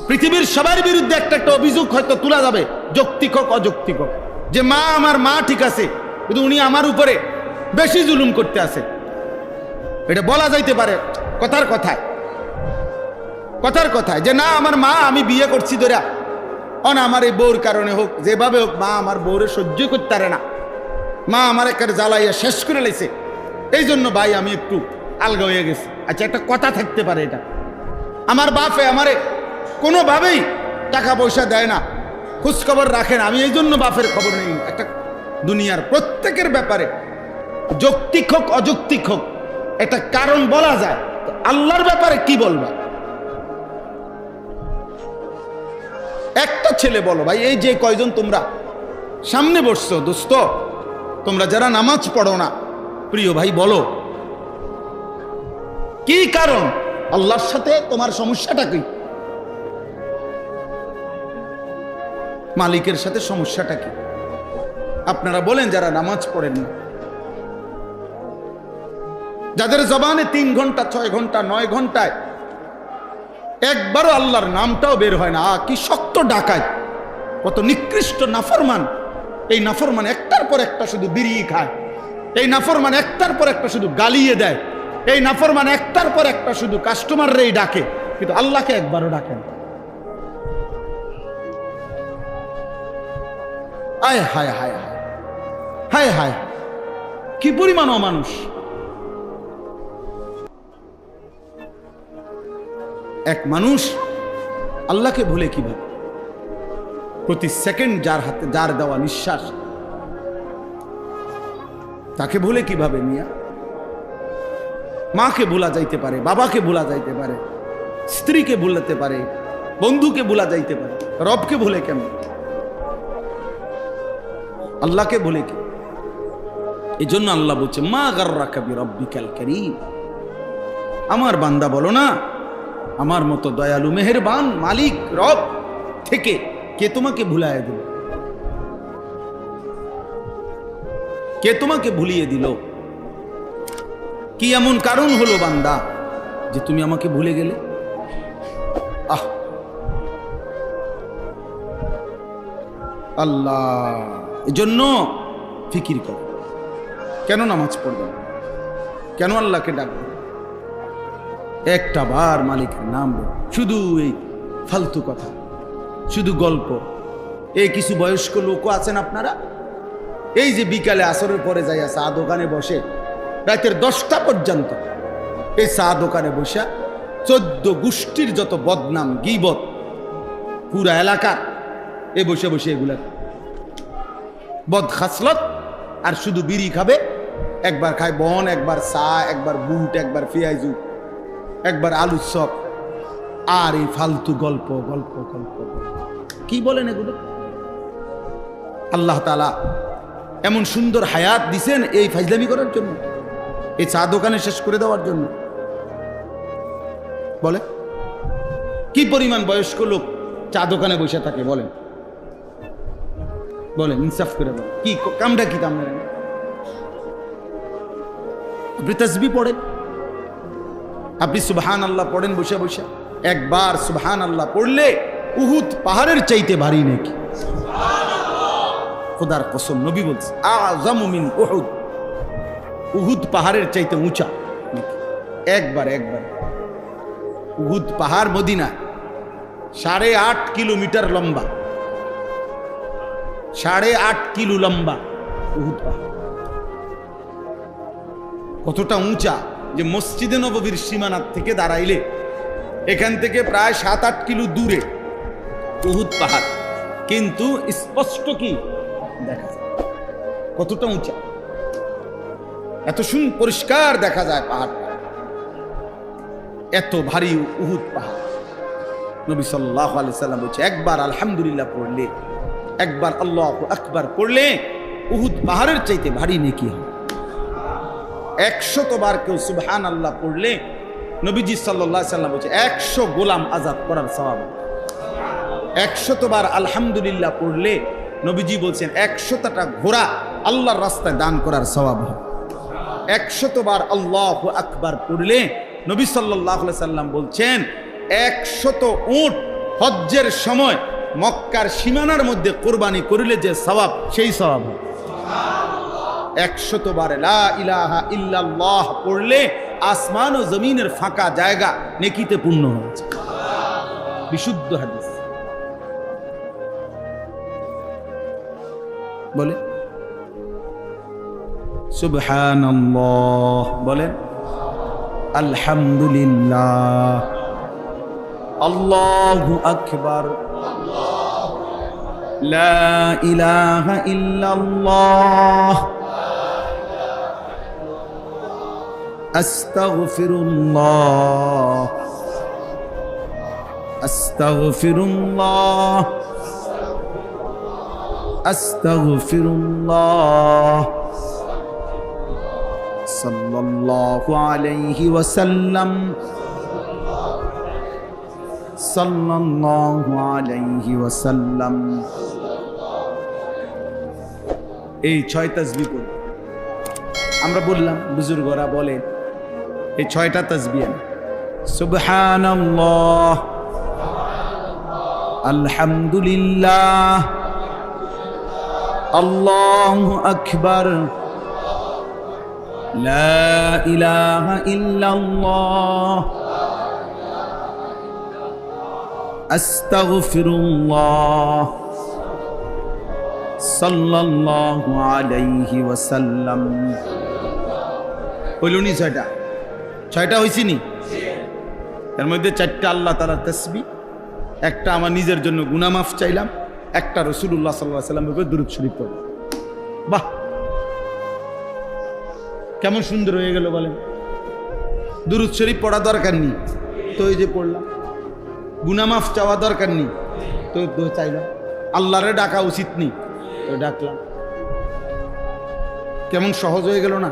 পৃথিবীর সবার বিরুদ্ধে একটা একটা অভিযোগ হয়তো তোলা যাবে, যৌক্তিক হোক অযৌক্তিক হোক, যে মা আমার মা ঠিক আছে, কিন্তু উনি আমার উপরে বেশি জুলুম করতে আছে, এটা বলা যাইতে পারে কথার কথায়, কথার কথায়, যে না আমার মা, আমি বিয়ে করছি ধরে আমার এই বউর কারণে হোক, যেভাবে হোক, মা আমার বউরে সহ্য করতে পারে না, মা আমার একেবারে জ্বালাইয়া শেষ করে লাইছে, এই জন্য ভাই আমি একটু আলগা হয়ে গেছি। আচ্ছা, একটা কথা থাকতে পারে, এটা আমার বাপে আমারে কোনোভাবেই টাকা পয়সা দেয় না, খোঁজখবর রাখে না, আমি এই জন্য বাপের খবর নেই। একটা দুনিয়ার প্রত্যেকের ব্যাপারে যৌক্তিক হোক অযৌক্তিক হোক একটা কারণ বলা যায়, আল্লাহর ব্যাপারে কি বলবা? একটা ছেলে বলো ভাই, এই যে কয়জন তোমরা সামনে বসছো দোস্ত, তোমরা যারা নামাজ পড়ো না, প্রিয় ভাই বলো কি কারণ? আল্লাহর সাথে তোমার সমস্যাটা কি? মালিকের সাথে সমস্যাটা কি? আপনারা বলেন যারা নামাজ পড়েন না, যাদের জবানে 3 ঘন্টা 6 ঘন্টা 9 ঘন্টায় একবারও আল্লাহর নামটাও বের হয় না, কি শক্ত ডাকায়, কত নিকৃষ্ট নাফরমান। এই নাফরমান একটার পর একটা শুধু বিড়ি খায়, এই নাফরমান একটার পর একটা শুধু গালিয়ে দেয়, এই নাফরমান একটার পর একটা শুধু কাস্টমাররেই ডাকে, কিন্তু আল্লাহকে একবারও ডাকেন। আয় হায় হায় হায় হায় হায়, কি পরিমাণ অমানুষ। এক মানুষ আল্লাহকে ভুলে কিভাবে? প্রতি সেকেন্ড যার হাতে যার দেওয়া নিঃশ্বাস, তাকে ভুলে কিভাবে? মিয়া, মাকে ভোলা যাইতে পারে, বাবাকে ভোলা যাইতে পারে, স্ত্রীকে ভুলাতে পারে, বন্ধুকে ভোলা যাইতে পারে, রবকে ভুলে কেন? আল্লাহকে ভুলে কি? এই জন্য আল্লাহ বলছে মা গাররাকা বিরাব্বিকাল কারীম। আমার বান্দা বলো না, আমার মতো দয়ালু মেহেরবান মালিক রব থেকে কে তোমাকে ভুলাইয়া দিল? কে তোমাকে ভুলিয়ে দিল? কি এমন কারণ হলো বান্দা যে তুমি আমাকে ভুলে গেলে? আহ আল্লাহ, এজন্য ফিকির করো, কেন নামাজ পড়বেন, কেন আল্লাহকে ডাকবেন? একটা বার মালিকের নাম বল, শুধু এই ফালতু কথা, শুধু গল্প। এই কিছু বয়স্ক লোকও আছেন আপনারা, এই যে বিকালে আসরের পরে যাইয়া চা দোকানে বসে রাতের 10টা পর্যন্ত এই চা দোকানে বসে 14 গোষ্ঠীর যত বদনাম গীবত পুরা এলাকার, এ বসে বসে এগুলা বদ খাসলত, আর শুধু বিড়ি খাবে, একবার খায় বন, একবার চা, একবার বুট, একবার পেঁয়াজু, একবার আলুর চপ, আর এই ফালতু গল্প গল্প গল্প। কি বলেন এগুলো? আল্লাহ তাআলা এমন সুন্দর হায়াত দিছেন এই ফাজলামি করার জন্য, এই চা দোকানে শেষ করে দেওয়ার জন্য? বলে কি পরিমাণ বয়স্ক লোক চা দোকানে বসে থাকে? বলেন বলেন, ইনসাফ করে বলেন, কি কামটা কি? কাম আপনি তাসবিহ পড়েন, আপনি সুবহান আল্লাহ পড়েন বসে বসে, একবার সুবহান আল্লাহ পড়লে উহুদ পাহাড়ের চাইতে ভারী নাকি? খোদার কসম, নবী বলছে আযমু মিন উহুদ, উহুদ পাহাড়ের চাইতে উঁচা নাকি? একবার উহুদ পাহাড় মদিনা 8.5 কিলোমিটার লম্বা, 8.5 কিলো লম্বা উহুদ পাহাড়। কতটা উঁচা যে মসজিদে নববীর সীমানার থেকে দাঁড়াইলে এখান থেকে প্রায় 7-8 কিলো দূরে উহুদ পাহাড়, কিন্তু স্পষ্ট কি দেখা যায়? কতটা উঁচা, এত পরিষ্কার দেখা যায় পাহাড়টা, এত ভারী উহুদ পাহাড়। নবী সাল্লাল্লাহু আলাইহি সাল্লাম বলছে একবার আলহামদুলিল্লাহ পড়লে, একবার আল্লাহু আকবার পড়লে উহুদ পাহাড়ের চাইতে ভারী নেকি হয়। 100 বার কেউ সুবহান আল্লাহ পড়লে নবীজি সাল্লাল্লাহু আলাইহি সাল্লাম বলছে 100 গোলাম আজাদ করার সওয়াব। 100 বার আলহামদুলিল্লাহ পড়লে নবীজি বলছেন 100টা ঘোড়া আল্লাহর রাস্তায় দান করার সওয়াব হয়। 100 বার আল্লাহু আকবার পড়লে নবী সাল্লাল্লাহু আলাইহি সাল্লাম বলছেন 100 উট হজ্জের সময় মক্কার সীমানার মধ্যে কোরবানি করলে যে সওয়াব, সেই সওয়াব হয়। 100 বার লা ইলাহা ইল্লাল্লাহ পড়লে আসমান ও জমিনের ফাঁকা জায়গা নেকিতে পূর্ণ হয়েছে। বিশুদ্ধ হাদিস। বলে সুবহানাল্লাহ বলেন, আলহামদুলিল্লাহ, আল্লাহু আকবার, লা ইলাহা ইল্লাল্লাহ, আস্তাগফিরুল্লাহ, আস্তাগফিরুল্লাহ, আস্তাগফিরুল্লাহ, সাল্লাল্লাহু আলাইহি ওয়াসাল্লাম, সাল্লাল্লাহু আলাইহি ওয়াসাল্লাম। এই 6 তাসবিহ পড়ি। আমরা বললাম, বুজুর্গরা বলে এই 6টা তাসবিহ সুবহানাল্লাহ, আলহামদুলিল্লাহ, আল্লাহু আকবার, লা ইলাহা ইল্লাল্লাহ, আস্তাগফিরুল্লাহ, সাল্লাল্লাহু আলাইহি ওয়াসাল্লাম। হইলনি 6টা হইছি নি? এর মধ্যে 4টা আল্লাহ তাআলার তাসবিহ, একটা আমার নিজের জন্য গুনাহ মাফ চাইলাম, একটা রাসূলুল্লাহ সাল্লাল্লাহু আলাইহি ওয়াসাল্লামের উপর দুরূদ শরীফ পড়লাম। বাহ, কেমন সুন্দর হয়ে গেল বলেন। দুরূদ শরীফ পড়া দরকার নেই, তো এই যে পড়লাম। গুনাহ মাফ চাওয়া দরকার নেই, তো চাইলাম। আল্লাহরে ডাকা উচিত নেই, তো ডাকলাম। কেমন সহজ হয়ে গেল না?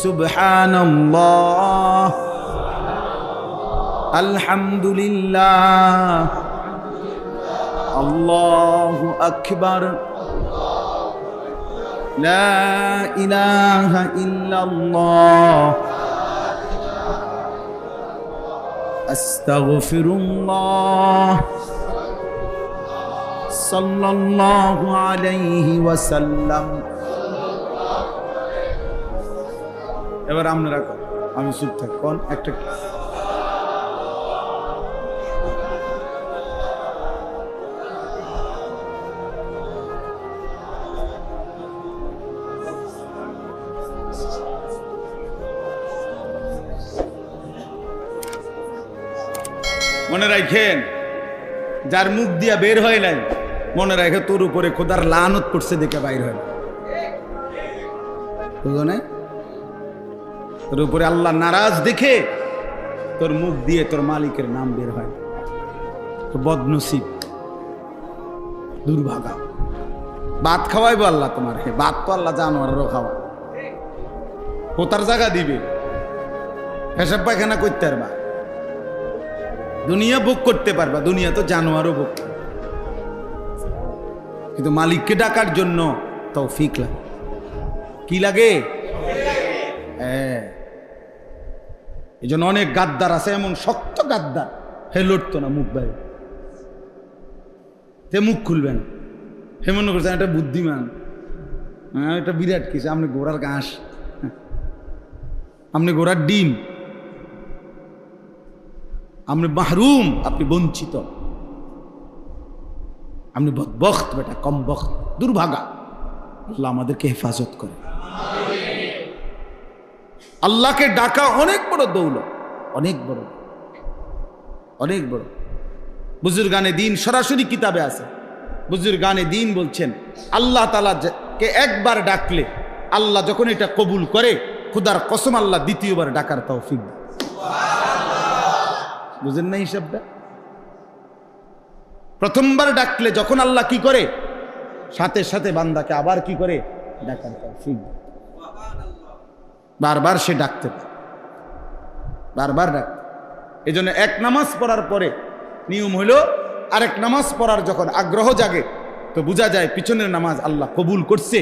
সুবহানাল্লাহ, আলহামদুলিল্লাহ, আল্লাহু আকবার, লা ইলাহা ইল্লাল্লাহ, আস্তাগফিরুল্লাহ, সাল্লাল্লাহু আলাইহি ওয়াসাল্লাম। এবার আপনারা কোন, আমি চুপ থাক, কোন একটা মনে রাখেন, যার মুখ দিয়া বের হয় নাই, মনে রাখে তোর উপরে খোদার লানত পড়ছে দেখে বাইর হয়। বুঝো, তোর উপরে আল্লাহ নারাজ দেখে তোর মুখ দিয়ে তোর মালিকের নাম বের হয়। তো বদনসিব, দুর্ভাগা। ভাত খাওয়াইবো আল্লাহ তোমার, ভাত তো আল্লাহ জানোয়ারেরও খাওয়া, কোথার জায়গা দিবে, পেশাব পায়খানা করতে পারবা, দুনিয়া ভোগ করতে পারবা, দুনিয়া তো জানোয়ারও ভোগ করে। কিন্তু মালিককে ডাকার জন্য তৌফিক লাগে। কি লাগে? হ্যাঁ, এই জন্য অনেক গাদ্দার আছে, এমন শক্ত গাদ্দার, হে লড়তো না মুখ বাইরে, তে মুখ খুলবেন। হে মনে করছেন এটা বুদ্ধিমান, হ্যাঁ এটা বিরাট কিছু। আপনি ঘোড়ার ঘাস, আপনি ঘোড়ার ডিম, আপনি মাহরুম, আপনি বঞ্চিত, আপনি বদবখত, বেটা কম বখত, দুর্ভাগা। আল্লাহ আমাদেরকে হেফাজত করে। আল্লাহকে ডাকা অনেক বড় দৌলত, অনেক বড়, অনেক বড়। বুজুর্গানে দ্বীন সরাসরি কিতাবে আছে। বুজুর্গানে দ্বীন বলছেন, আল্লাহ তাআলা কে একবার ডাকলে আল্লাহ যখন এটা কবুল করে, খুদার কসম আল্লাহ দ্বিতীয়বার ডাকার তৌফিক দেয়। বুঝেন না হিসাবটা? প্রথমবার ডাকলে যখন আল্লাহ কি করে, সাথে সাথে বান্দাকে আবার কি করে, ডাকার তৌফিক দেয়। বারবার সে ডাকতে পারে, বারবার ডাকতে। এই জন্য এক নামাজ পড়ার পরে নিয়ম হলো, আরেক নামাজ পড়ার যখন আগ্রহ জাগে, তো বোঝা যায় পিছনের নামাজ আল্লাহ কবুল করছে,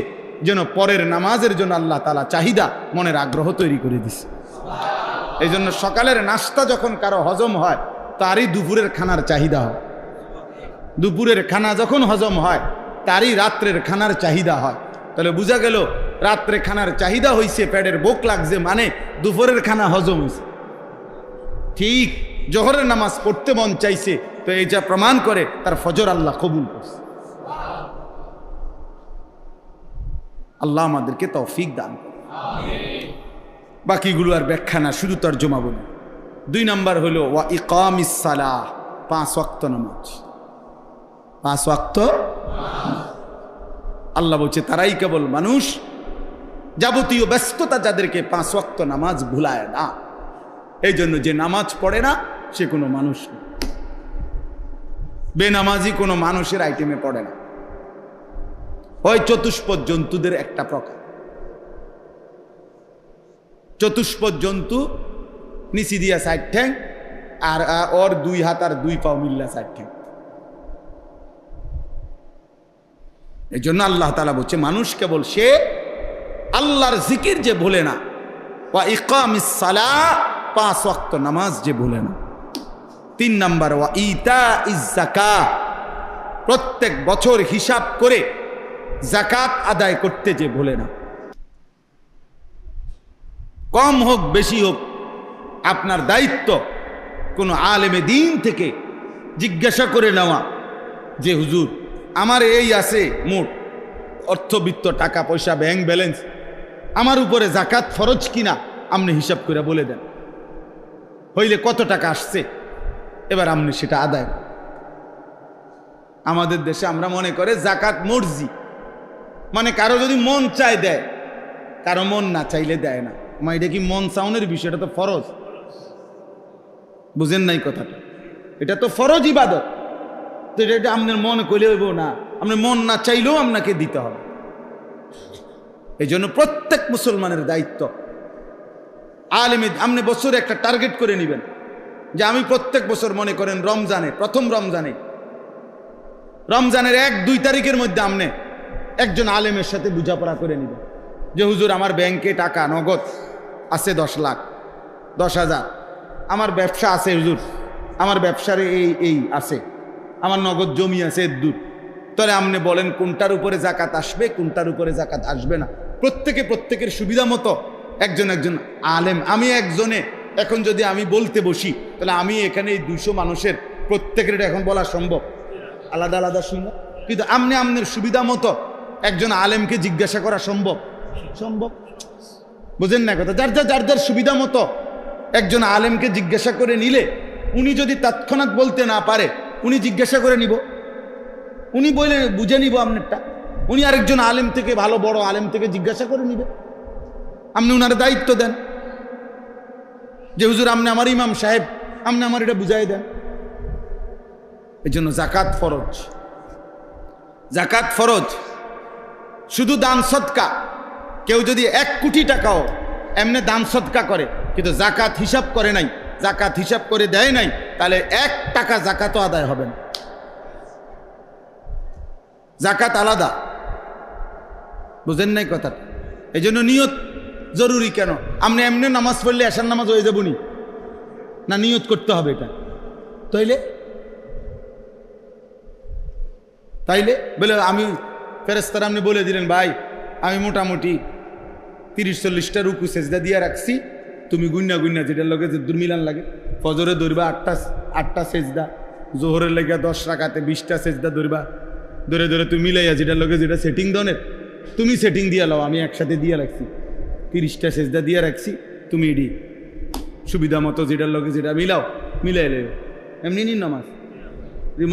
যেন পরের নামাজের জন্য আল্লাহ তাআলা চাহিদা, মনের আগ্রহ তৈরি করে দিছে। এই জন্য সকালের নাস্তা যখন কারো হজম হয়, তারই দুপুরের খানার চাহিদা হয়। দুপুরের খানা যখন হজম হয়, তারই রাত্রের খানার চাহিদা হয়। তাহলে বোঝা গেল রাত্রে খানার চাহিদা হয়েছে, পেটের ভোক লাগছে, মানে দুপুরের খানা হজম হয়েছে। ঠিক জোহরের নামাজ পড়তে মন চাইছে, তো এই যা প্রমাণ করে তার ফজর আল্লাহ কবুল করছে। আল্লাহ আমাদেরকে তৌফিক দান করুন। বাকিগুলো আর ব্যাখ্যা না, শুধু তর্জমা বলি। 2 নাম্বার হলো ওয়া ইকামিস সালাহ, 5 ওয়াক্ত নামাজ। 5 ওয়াক্ত আল্লাহ বলছে তারাই কেবল মানুষ, যাবতীয় ব্যস্ততা যাদেরকে 5 ওয়াক্ত নামাজ ভুলায় না। এই জন্য যে নামাজ পড়ে না সে কোনো মানুষ না, বেনামাজি কোনো মানুষের আইটেমে পড়ে না। ওই চতুষ্পদ জন্তুদের একটা প্রকার। চতুষ্পদ জন্তু নিচি দিয়া 4 ঠ্যাং, আর ওর 2 হাত আর 2 পাও মিল্লা 4 ঠ্যাং। এই জন্য আল্লাহ তাআলা বলছে মানুষ কেবল সে আল্লাহর জিকির যে ভুলে না, ওয়া ইকামিস সালাহ, 5 ওয়াক্ত নামাজ যে ভুলে না। 3 নাম্বার ওয়া ইতাইজ যাকাত, প্রত্যেক বছর হিসাব করে যাকাত আদায় করতে যে ভুলে না। কম হোক বেশি হোক আপনার দায়িত্ব কোনো আলেমে দ্বীন থেকে জিজ্ঞাসা করে নেওয়া যে হুজুর আমার এই আছে মোট অর্থবিত্ত, টাকা পয়সা, ব্যাংক ব্যালেন্স, আমার উপরে যাকাত ফরজ কিনা আপনি হিসাব করে বলে দেন, হইলে কত টাকা আসছে, এবার আপনি সেটা আদায়। আমাদের দেশে আমরা মনে করে যাকাত মর্জি, মানে কারো যদি মন চায় দেয়, কারো মন না চাইলে দেয় না। আমার এটা কি মন চাউনের বিষয়টা তো ফরজ, বুঝেন নাই কথাটা? এটা তো ফরজ ইবাদত, তো এটা আপনার মন কইলে হইব না, আপনার মন না চাইলেও আপনাকে দিতে হবে। এই জন্য প্রত্যেক মুসলমানের দায়িত্ব, আলেমে আপনি বছরে একটা টার্গেট করে নেবেন যে আমি প্রত্যেক বছর মনে করেন রমজানে, প্রথম রমজানের 1-2 তারিখের মধ্যে আপনি একজন আলেমের সাথে বোঝাপড়া করে নেবেন যে হুজুর আমার ব্যাংকে টাকা নগদ আছে 10 লাখ, 10,000, আমার ব্যবসা আছে হুজুর, আমার ব্যবসার এই আছে, আমার নগদ জমি আছে দূর। তাহলে আপনি বলেন কোনটার উপরে যাকাত আসবে, কোনটার উপরে যাকাত আসবে না। প্রত্যেকের সুবিধা মতো একজন আলেম। আমি একজনে এখন যদি আমি বলতে বসি, তাহলে আমি এখানে এই 200 মানুষের প্রত্যেকের এখন বলা সম্ভব, আলাদা আলাদা শুনবো, কিন্তু আপনি আপনার সুবিধা মতো একজন আলেমকে জিজ্ঞাসা করা সম্ভব? বুঝেন না কথা? যার সুবিধা মতো একজন আলেমকে জিজ্ঞাসা করে নিলে, উনি যদি তৎক্ষণাৎ বলতে না পারে, উনি জিজ্ঞাসা করে নিব, উনি বলে বুঝে নিব আপনারটা, উনি আরেকজন আলেম থেকে, ভালো বড় আলেম থেকে জিজ্ঞাসা করে নিবে। আপনি উনার দায়িত্ব দেন যে হুজুর আপনি আমার ইমাম সাহেব, আপনি আমার এটা বুঝাই দেন। এই জন্য যাকাত ফরজ। শুধু দান সদকা, কেউ যদি 1 কোটি টাকাও এমনি দান সদকা করে কিন্তু যাকাত হিসাব করে নাই, যাকাত হিসাব করে দেয় নাই, তাহলে 1 টাকা যাকাতও আদায় হবে না। যাকাত আলাদা, বুঝেন নাই কথাটা? এই জন্য নিয়ত জরুরি। কেন? আপনি এমনি নামাজ পড়লে এশার নামাজ হয়ে যাবনি না, নিয়ত করতে হবে এটা। তাইলে বলে আমি ফেরেশতারা আপনি বলে দিলেন ভাই আমি মোটামুটি 30-40টা রুকু সেজদা দিয়ে রাখছি, তুমি গুন্না যেটার লগে যে দুর্মিলান লাগে, ফজরে ধরবা 8টা সেজদা, জোহরের লেগে 10 রাকাতে 20টা সেজদা ধরবা, ধরে তুমি মিলাইয়া যেটার লগে যেটা সেটিং দনের তুমি সেটিং দিয়ে লাও, আমি একসাথে দিয়ে রাখছি 30টা সেজদা দিয়ে রাখছি, তুমি এডি সুবিধা মতো যেটার লগে যেটা মিলাই লেও, এমনি নিন নামাজ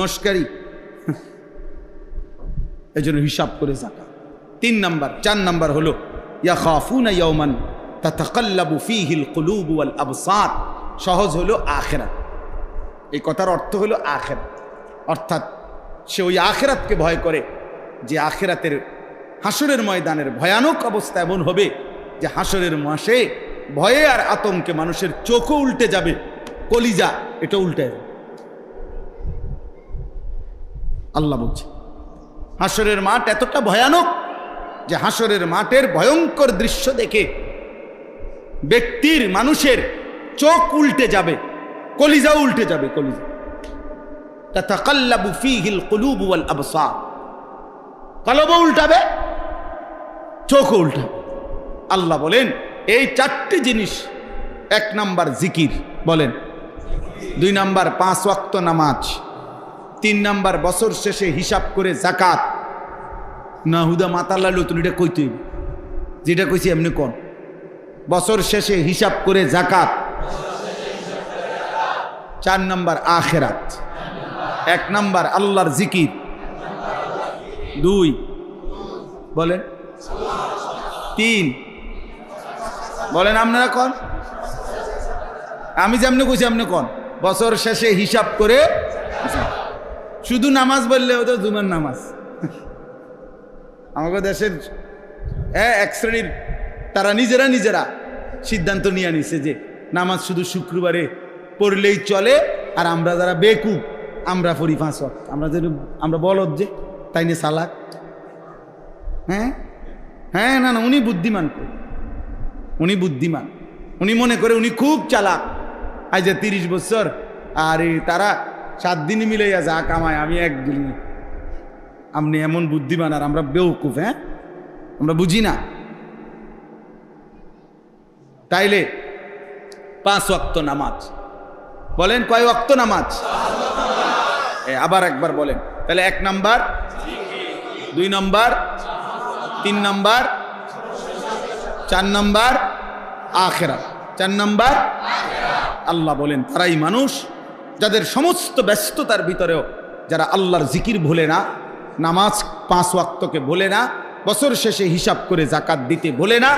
মস্কারি। এই জন্য হিসাব করে যাকাত। 4 নাম্বার হলো ইয়াখাফুনা ইয়াওমান তাতাকাল্লাবু ফীহিল কুলুবু ওয়াল আবসার। সহজ হলো আখিরাত। এই কথার অর্থ হলো আখিরাত, অর্থাৎ সে ওই আখিরাতকে ভয় করে যে আখিরাতের হাসরের ময়দানের ভয়ানক অবস্থা এমন হবে যে হাসরের মাসে ভয়ে আর আতঙ্কে মানুষের চোখও উল্টে যাবে, কলিজা এটা উল্টে যাবে। আল্লাহ বলছে হাসরের মাঠ এতটা ভয়ানক যে হাসরের মাঠের ভয়ঙ্কর দৃশ্য দেখে ব্যক্তির, মানুষের চোখ উল্টে যাবে, কলিজাও উল্টে যাবে। কলিজা তাতাকাল্লাবু ফীহিল কুলুবু ওয়াল আবসার, কলবও উল্টাবে, চোখও উল্টাবে। আল্লাহ বলেন এই 4টি জিনিস। 1 নাম্বার জিকির, বলেন 2 নাম্বার 5 ওয়াক্ত নামাজ, 3 নাম্বার বছর শেষে হিসাব করে যাকাত। না হুদা মাথা লাইলো তুমি এটা কইতে যেটা কইছি এমনি কোন বছর শেষে হিসাব করে যাকাত। 4 নাম্বার আখিরাত। 1 নাম্বার আল্লাহর জিকির। 2 বলেন, 3 বলেন, আপনারা কোন? আমি যেমনি কইছি এমনি কোন বছর শেষে হিসাব করে। শুধু নামাজ বললে হতো জুমার নামাজ। আমাদের দেশের এক শ্রেণীর তারা নিজেরা সিদ্ধান্ত নিয়ে নিছে যে নামাজ শুধু শুক্রবারে পড়লেই চলে, আর আমরা যারা বেকুব আমরা পড়ি 5 ওয়াক্ত। আমরা বলদ যে তাই নিয়ে সালাক। হ্যাঁ না, উনি বুদ্ধিমান, উনি বুদ্ধিমান, উনি মনে করে উনি খুব চালাক। আজ 30 বছর আর তারা 7 দিন মিলাইয়া যা কামায় আমি 1 দিন। আপনি এমন বুদ্ধিমান আর আমরা বেউকুফ। আমরা বুঝি না। তাইলে 5 ওয়াক্ত নামাজ। বলেন কয় ওয়াক্ত নামাজ? আবার একবার বলেন। তাহলে 1 নাম্বার, 2 নাম্বার, 3 নাম্বার, 4 নাম্বার আখিরাত। 4 নাম্বার আল্লাহ বলেন তারাই মানুষ যাদের সমস্ত ব্যস্ততার ভিতরেও যারা আল্লাহর জিকির ভোলে না, নামাজ 5 ওয়াক্তকে ভোলে না, বছর শেষে হিসাব করে যাকাত দিতে ভোলে না,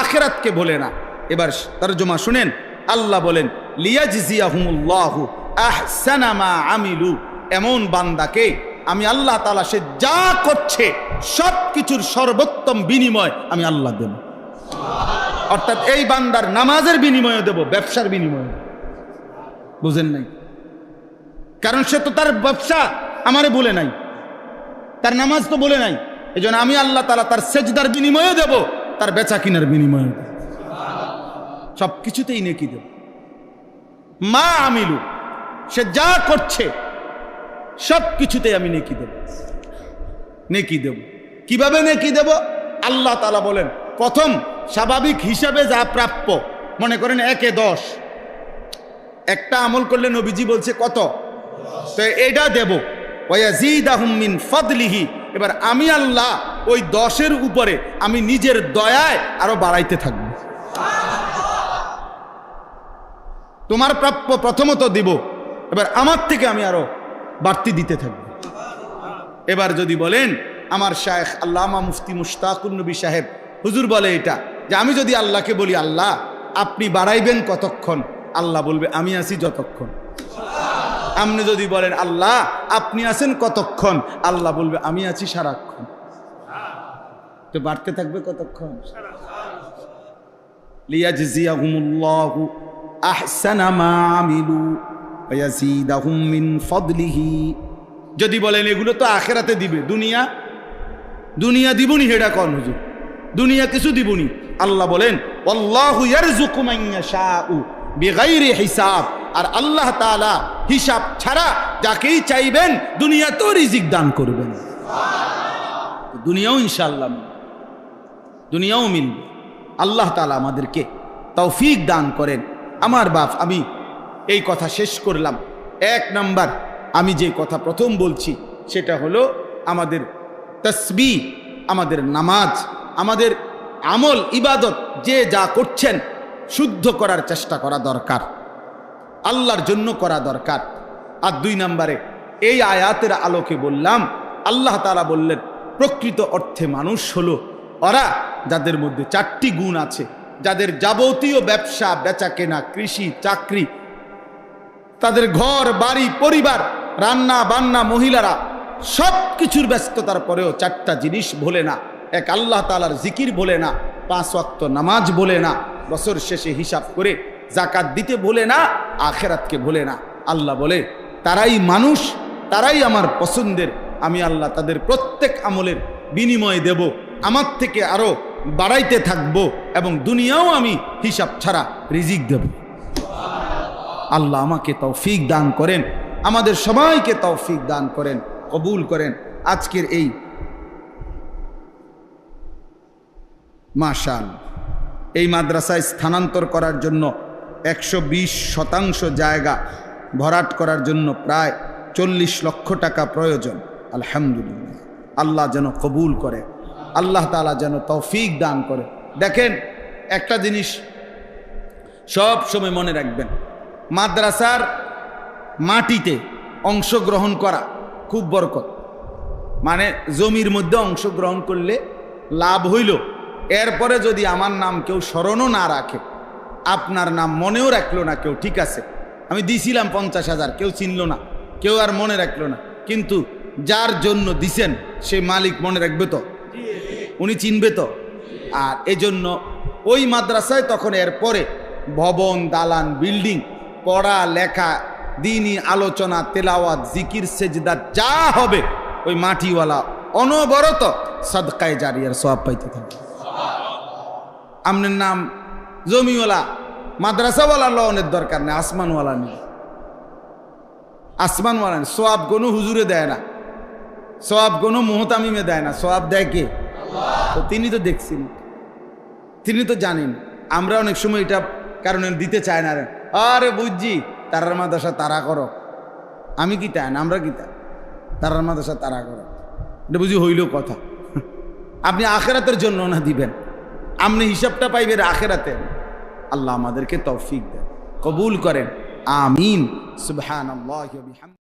আখিরাতকে ভোলে না। এবার তরজমা শুনেন। আল্লাহ বলেন লিয়াজজিয়াহুমুল্লাহু আহসানা মা আমিলু। এমন বান্দাকে আমি আল্লাহ তাআলা সে যা করছে সব কিছুর সর্বোত্তম বিনিময় আমি আল্লাহ দেব। অর্থাৎ এই বান্দার নামাজের বিনিময়ে দেব, ব্যবসার বিনিময়ে। বুঝেন নাই? কারণ সে তো তার ব্যবসা আমারে বলে নাই, তার নামাজ তো বলে নাই। এই জন্য আমি আল্লাহ তাআলা তার সেজদার বিনিময়ে দেব, তার বেচা কিনার বিনিময়ে দেব, সব কিছুতেই নেকি দেব। মা আমিলু, সে যা করছে সব কিছুতেই আমি নেকি দেব, নেকি দেব। কিভাবে নেকি দেব? আল্লাহ তাআলা বলেন প্রথম স্বাভাবিক হিসাবে যা প্রাপ্য, মনে করেন 1-এ 10, একটা আমল করলে নবীজি বলছে কত, তো এটা দেব। ওয়ায়াজিদাহুম মিন ফাদলিহি। এবার আমি আল্লাহ ওই 10-এর উপরে আমি নিজের দয়ায় আরো বাড়াইতে থাকব। তোমার প্রাপ্য প্রথমত দিব, এবার আমার থেকে আমি আরো বাড়তি দিতে থাকব। এবার যদি বলেন আমার শায়েখ আল্লামা মুফতি মুশতাকুন নবী সাহেব হুজুর বলে এটা যে আমি যদি আল্লাহকে বলি আল্লাহ আপনি বাড়াইবেন কতক্ষণ, আল্লাহ বলবে আমি আছি যতক্ষণ। আপনি যদি বলেন আল্লাহ আপনি আছেন কতক্ষণ, আল্লাহ বলবে আমি আছি সারাক্ষণ। তো বাড়তে থাকবে কতক্ষণ? লিয়াজজিয়াহুমুল্লাহু আহসানা মা আমিলু ওয়া ইয়াজিদাহুম মিন ফাদলিহি। যদি বলেন এগুলো তো আখিরাতে দিবে, দুনিয়া দিবনি, হেডা কোন হুজুর? দুনিয়া কিছু দিবনি। আল্লাহ বলেন আল্লাহু ইয়ারযুকু মান ইয়াশাউ বিগাইরি হিসাব। আর আল্লাহ তাআলা হিসাব ছাড়া যাকেই চাইবেন দুনিয়াতেও রিজিক দান করবেন। দুনিয়াও ইনশাআল্লাহ, দুনিয়াও মিলবে। আল্লাহ তাআলা আমাদেরকে তৌফিক দান করেন। আমার বাপ, আমি এই কথা শেষ করলাম। 1 নাম্বার আমি যে কথা প্রথম বলছি সেটা হলো আমাদের তাসবিহ, আমাদের নামাজ, আমাদের আমল ইবাদত যে যা করছেন শুদ্ধ করার চেষ্টা করা দরকার, আল্লাহর জন্য করা দরকার। আর 2 নম্বরে এই আয়াতের আলোকে বললাম, আল্লাহ তাআলা বললেন প্রকৃত অর্থে মানুষ হলো ওরা যাদের মধ্যে 4টি গুণ আছে, যাদের যাবতীয় ব্যবসা বেচা কেনা, কৃষি, চাকরি, তাদের ঘর বাড়ি পরিবার, রান্না বান্না, মহিলারা সব কিছুর ব্যস্ততার পরেও 4টা জিনিস ভোলে না। 1 আল্লাহ তাআলার জিকির ভোলে না, 5 ওয়াক্ত নামাজ ভোলে না, বছর শেষে হিসাব করে যাকাত দিতে ভোলে না, আখিরাতকে ভোলে না। আল্লাহ বলে তারাই মানুষ, তারাই আমার পছন্দের। আমি আল্লাহ তাদের প্রত্যেক আমলের বিনিময় দেব, আমার থেকে আরো বাড়াইতে থাকব, এবং দুনিয়াও আমি হিসাব ছাড়া রিজিক দেব। আল্লাহ আমাকে তৌফিক দান করেন, আমাদের সবাইকে তৌফিক দান করেন, কবুল করেন। আজকের এই মাশাআল্লাহ এই মাদ্রাসায় স্থানান্তর করার জন্য 120% জায়গা ভরাট করার জন্য প্রায় 40 লক্ষ টাকা প্রয়োজন। আলহামদুলিল্লাহ, আল্লাহ যেন কবুল করে, আল্লাহ তাআলা যেন তৌফিক দান করে। দেখেন একটা জিনিস সব সময় মনে রাখবেন, মাদ্রাসার মাটিতে অংশগ্রহণ করা খুব বরকত। মানে জমির মধ্যে অংশগ্রহণ করলে লাভ হইল, এরপরে যদি আমার নাম কেউ স্মরণও না রাখে, আপনার নাম মনেও রাখলো না কেউ, ঠিক আছে আমি দিছিলাম 50,000, কেউ চিনল না, কেউ আর মনে রাখলো না, কিন্তু যার জন্য দিছেন সেই মালিক মনে রাখবে তো, উনি চিনবে তো। আর এজন্য ওই মাদ্রাসায় তখন এরপরে ভবন, দালান, বিল্ডিং, পড়া লেখা, দিনী আলোচনা, তেলাওয়াত, জিকির, সেজদা যা হবে ওই মাটিওয়ালা অনবরত সাদকায়ে জারিয়ার সওয়াব পাইতে থাকবে। আপনার নাম জমিওয়ালা, মাদ্রাসাওয়ালা লওনের দরকার নেই, আসমানওয়ালা নেই, আসমানওয়ালা নেই। সওয়াব কোনো হুজুরে দেয় না, সওয়াব কোনো মুহতামিমে দেয় না, সওয়াব দেয় কে? তো তিনি তো দেখছেন, তিনি তো জানেন। আমরা অনেক সময় এটা কারণে দিতে চায় না, আরে বুঝছি তারার মাদ্রাসা তারা করো, আমি কি তাই না, আমরা কি তাই তারার মাদ্রাসা তারা করো, এটা বুঝি হইল কথা। আপনি আখেরাতের জন্য না দিবেন, আপনি হিসাবটা পাইবেন আখেরাতে। আল্লাহ আমাদেরকে তৌফিক দেন, কবুল করেন, আমিন। সুবহানাল্লাহি ওয়া বিহামদিহি।